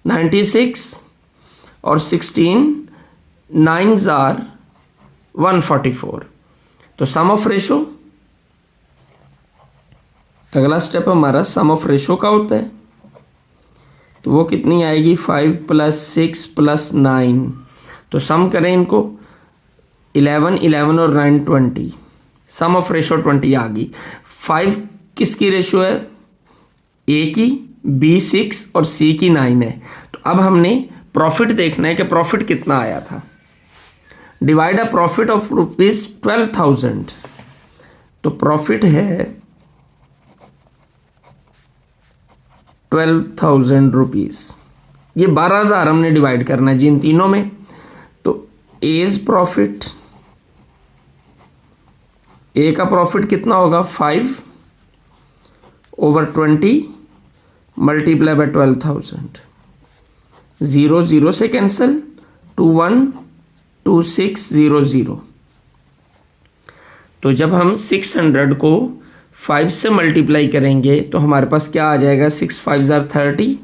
96, और 16 9s are 144। तो सम ऑफ रेशो, अगला स्टेप हमारा सम ऑफ रेशो का होता है। तो वो कितनी आएगी, 5 + 6 + 9, तो सम करें इनको, 11 11 और 9 20, सम ऑफ रेशो 20 आ गई। 5 किसकी रेशो है, ए की, बी 6 और सी की 9 है। तो अब हमने प्रॉफिट देखना है कि प्रॉफिट कितना आया था। Divide a profit of rupees 12,000, तो प्रॉफिट है 12,000 रुपीज। ये 12,000 हमने डिवाइड करना है जी इन तीनों में। तो एज प्रॉफिट, ए का प्रॉफिट कितना होगा, 5/20 मल्टीप्लाई बाय 12,000, 0 0 से कैंसिल, 212600। तो जब हम 600 को 5 से मल्टीप्लाई करेंगे तो हमारे पास क्या आ जाएगा, 6 5s are 30,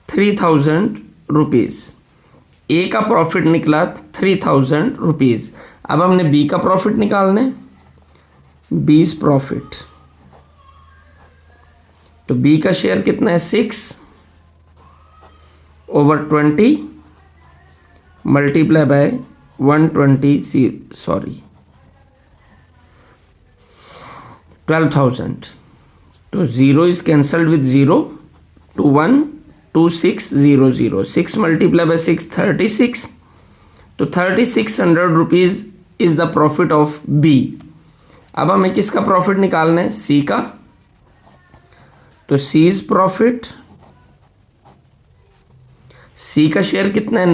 3,000 रुपीज़। ए का प्रॉफिट निकला 3,000 रुपीज़। अब हमने बी का प्रॉफिट निकालना है, बीस प्रॉफिट। तो बी का शेयर कितना है, 6/20 मल्टीप्लाई बाय 12,000। तो 0 is cancelled with 0, 212600, 6 multiply by 6 36। तो 3,600 rupees is the profit of B. अब हमें किसका प्रॉफिट निकालना है, सी का। तो सीज प्रॉफिट, सी का शेयर कितना है,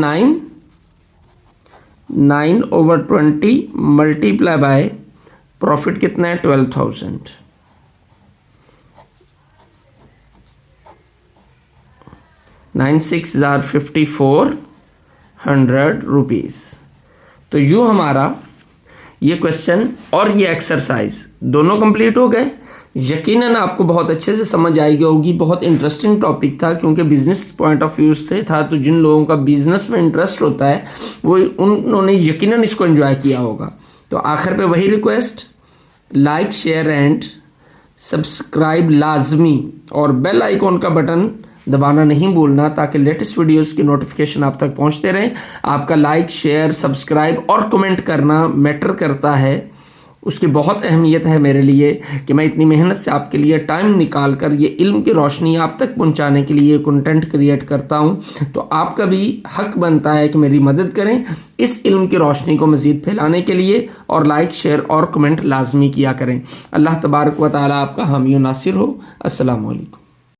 9/20 मल्टीप्लाई बाय प्रॉफिट कितना है, 12,000। 9 6s are 5,400 रुपीज। तो यूं हमारा ये क्वेश्चन और ये एक्सरसाइज दोनों कंप्लीट हो गए। यकीनन आपको बहुत अच्छे से समझ आई होगी। बहुत इंटरेस्टिंग टॉपिक था क्योंकि बिजनेस पॉइंट ऑफ व्यू से था, तो जिन लोगों का बिजनेस में इंटरेस्ट होता है वो उन्होंने यकीनन इसको एंजॉय किया होगा। तो आखिर पे वही request, like share and subscribe लाजमी, और बेल आइकॉन का बटन दबाना नहीं भूलना ताकि लेटेस्ट वीडियोस की नोटिफिकेशन आप तक पहुंचते रहें। आपका लाइक शेयर सब्सक्राइब और कमेंट करना मैटर करता है, उसकी बहुत अहमियत है मेरे लिए कि मैं इतनी मेहनत से आपके लिए टाइम निकाल कर ये इल्म की रोशनी आप तक पहुंचाने के लिए कंटेंट क्रिएट करता हूं। तो आपका भी हक बनता है कि मेरी मदद करें इस इल्म की रोशनी को मज़ीद फैलाने के लिए, और लाइक शेयर और कमेंट लाजमी किया करें। अल्लाह तबारक व तआला आपका हामी व नासिर हो। अस्सलामु अलैकुम।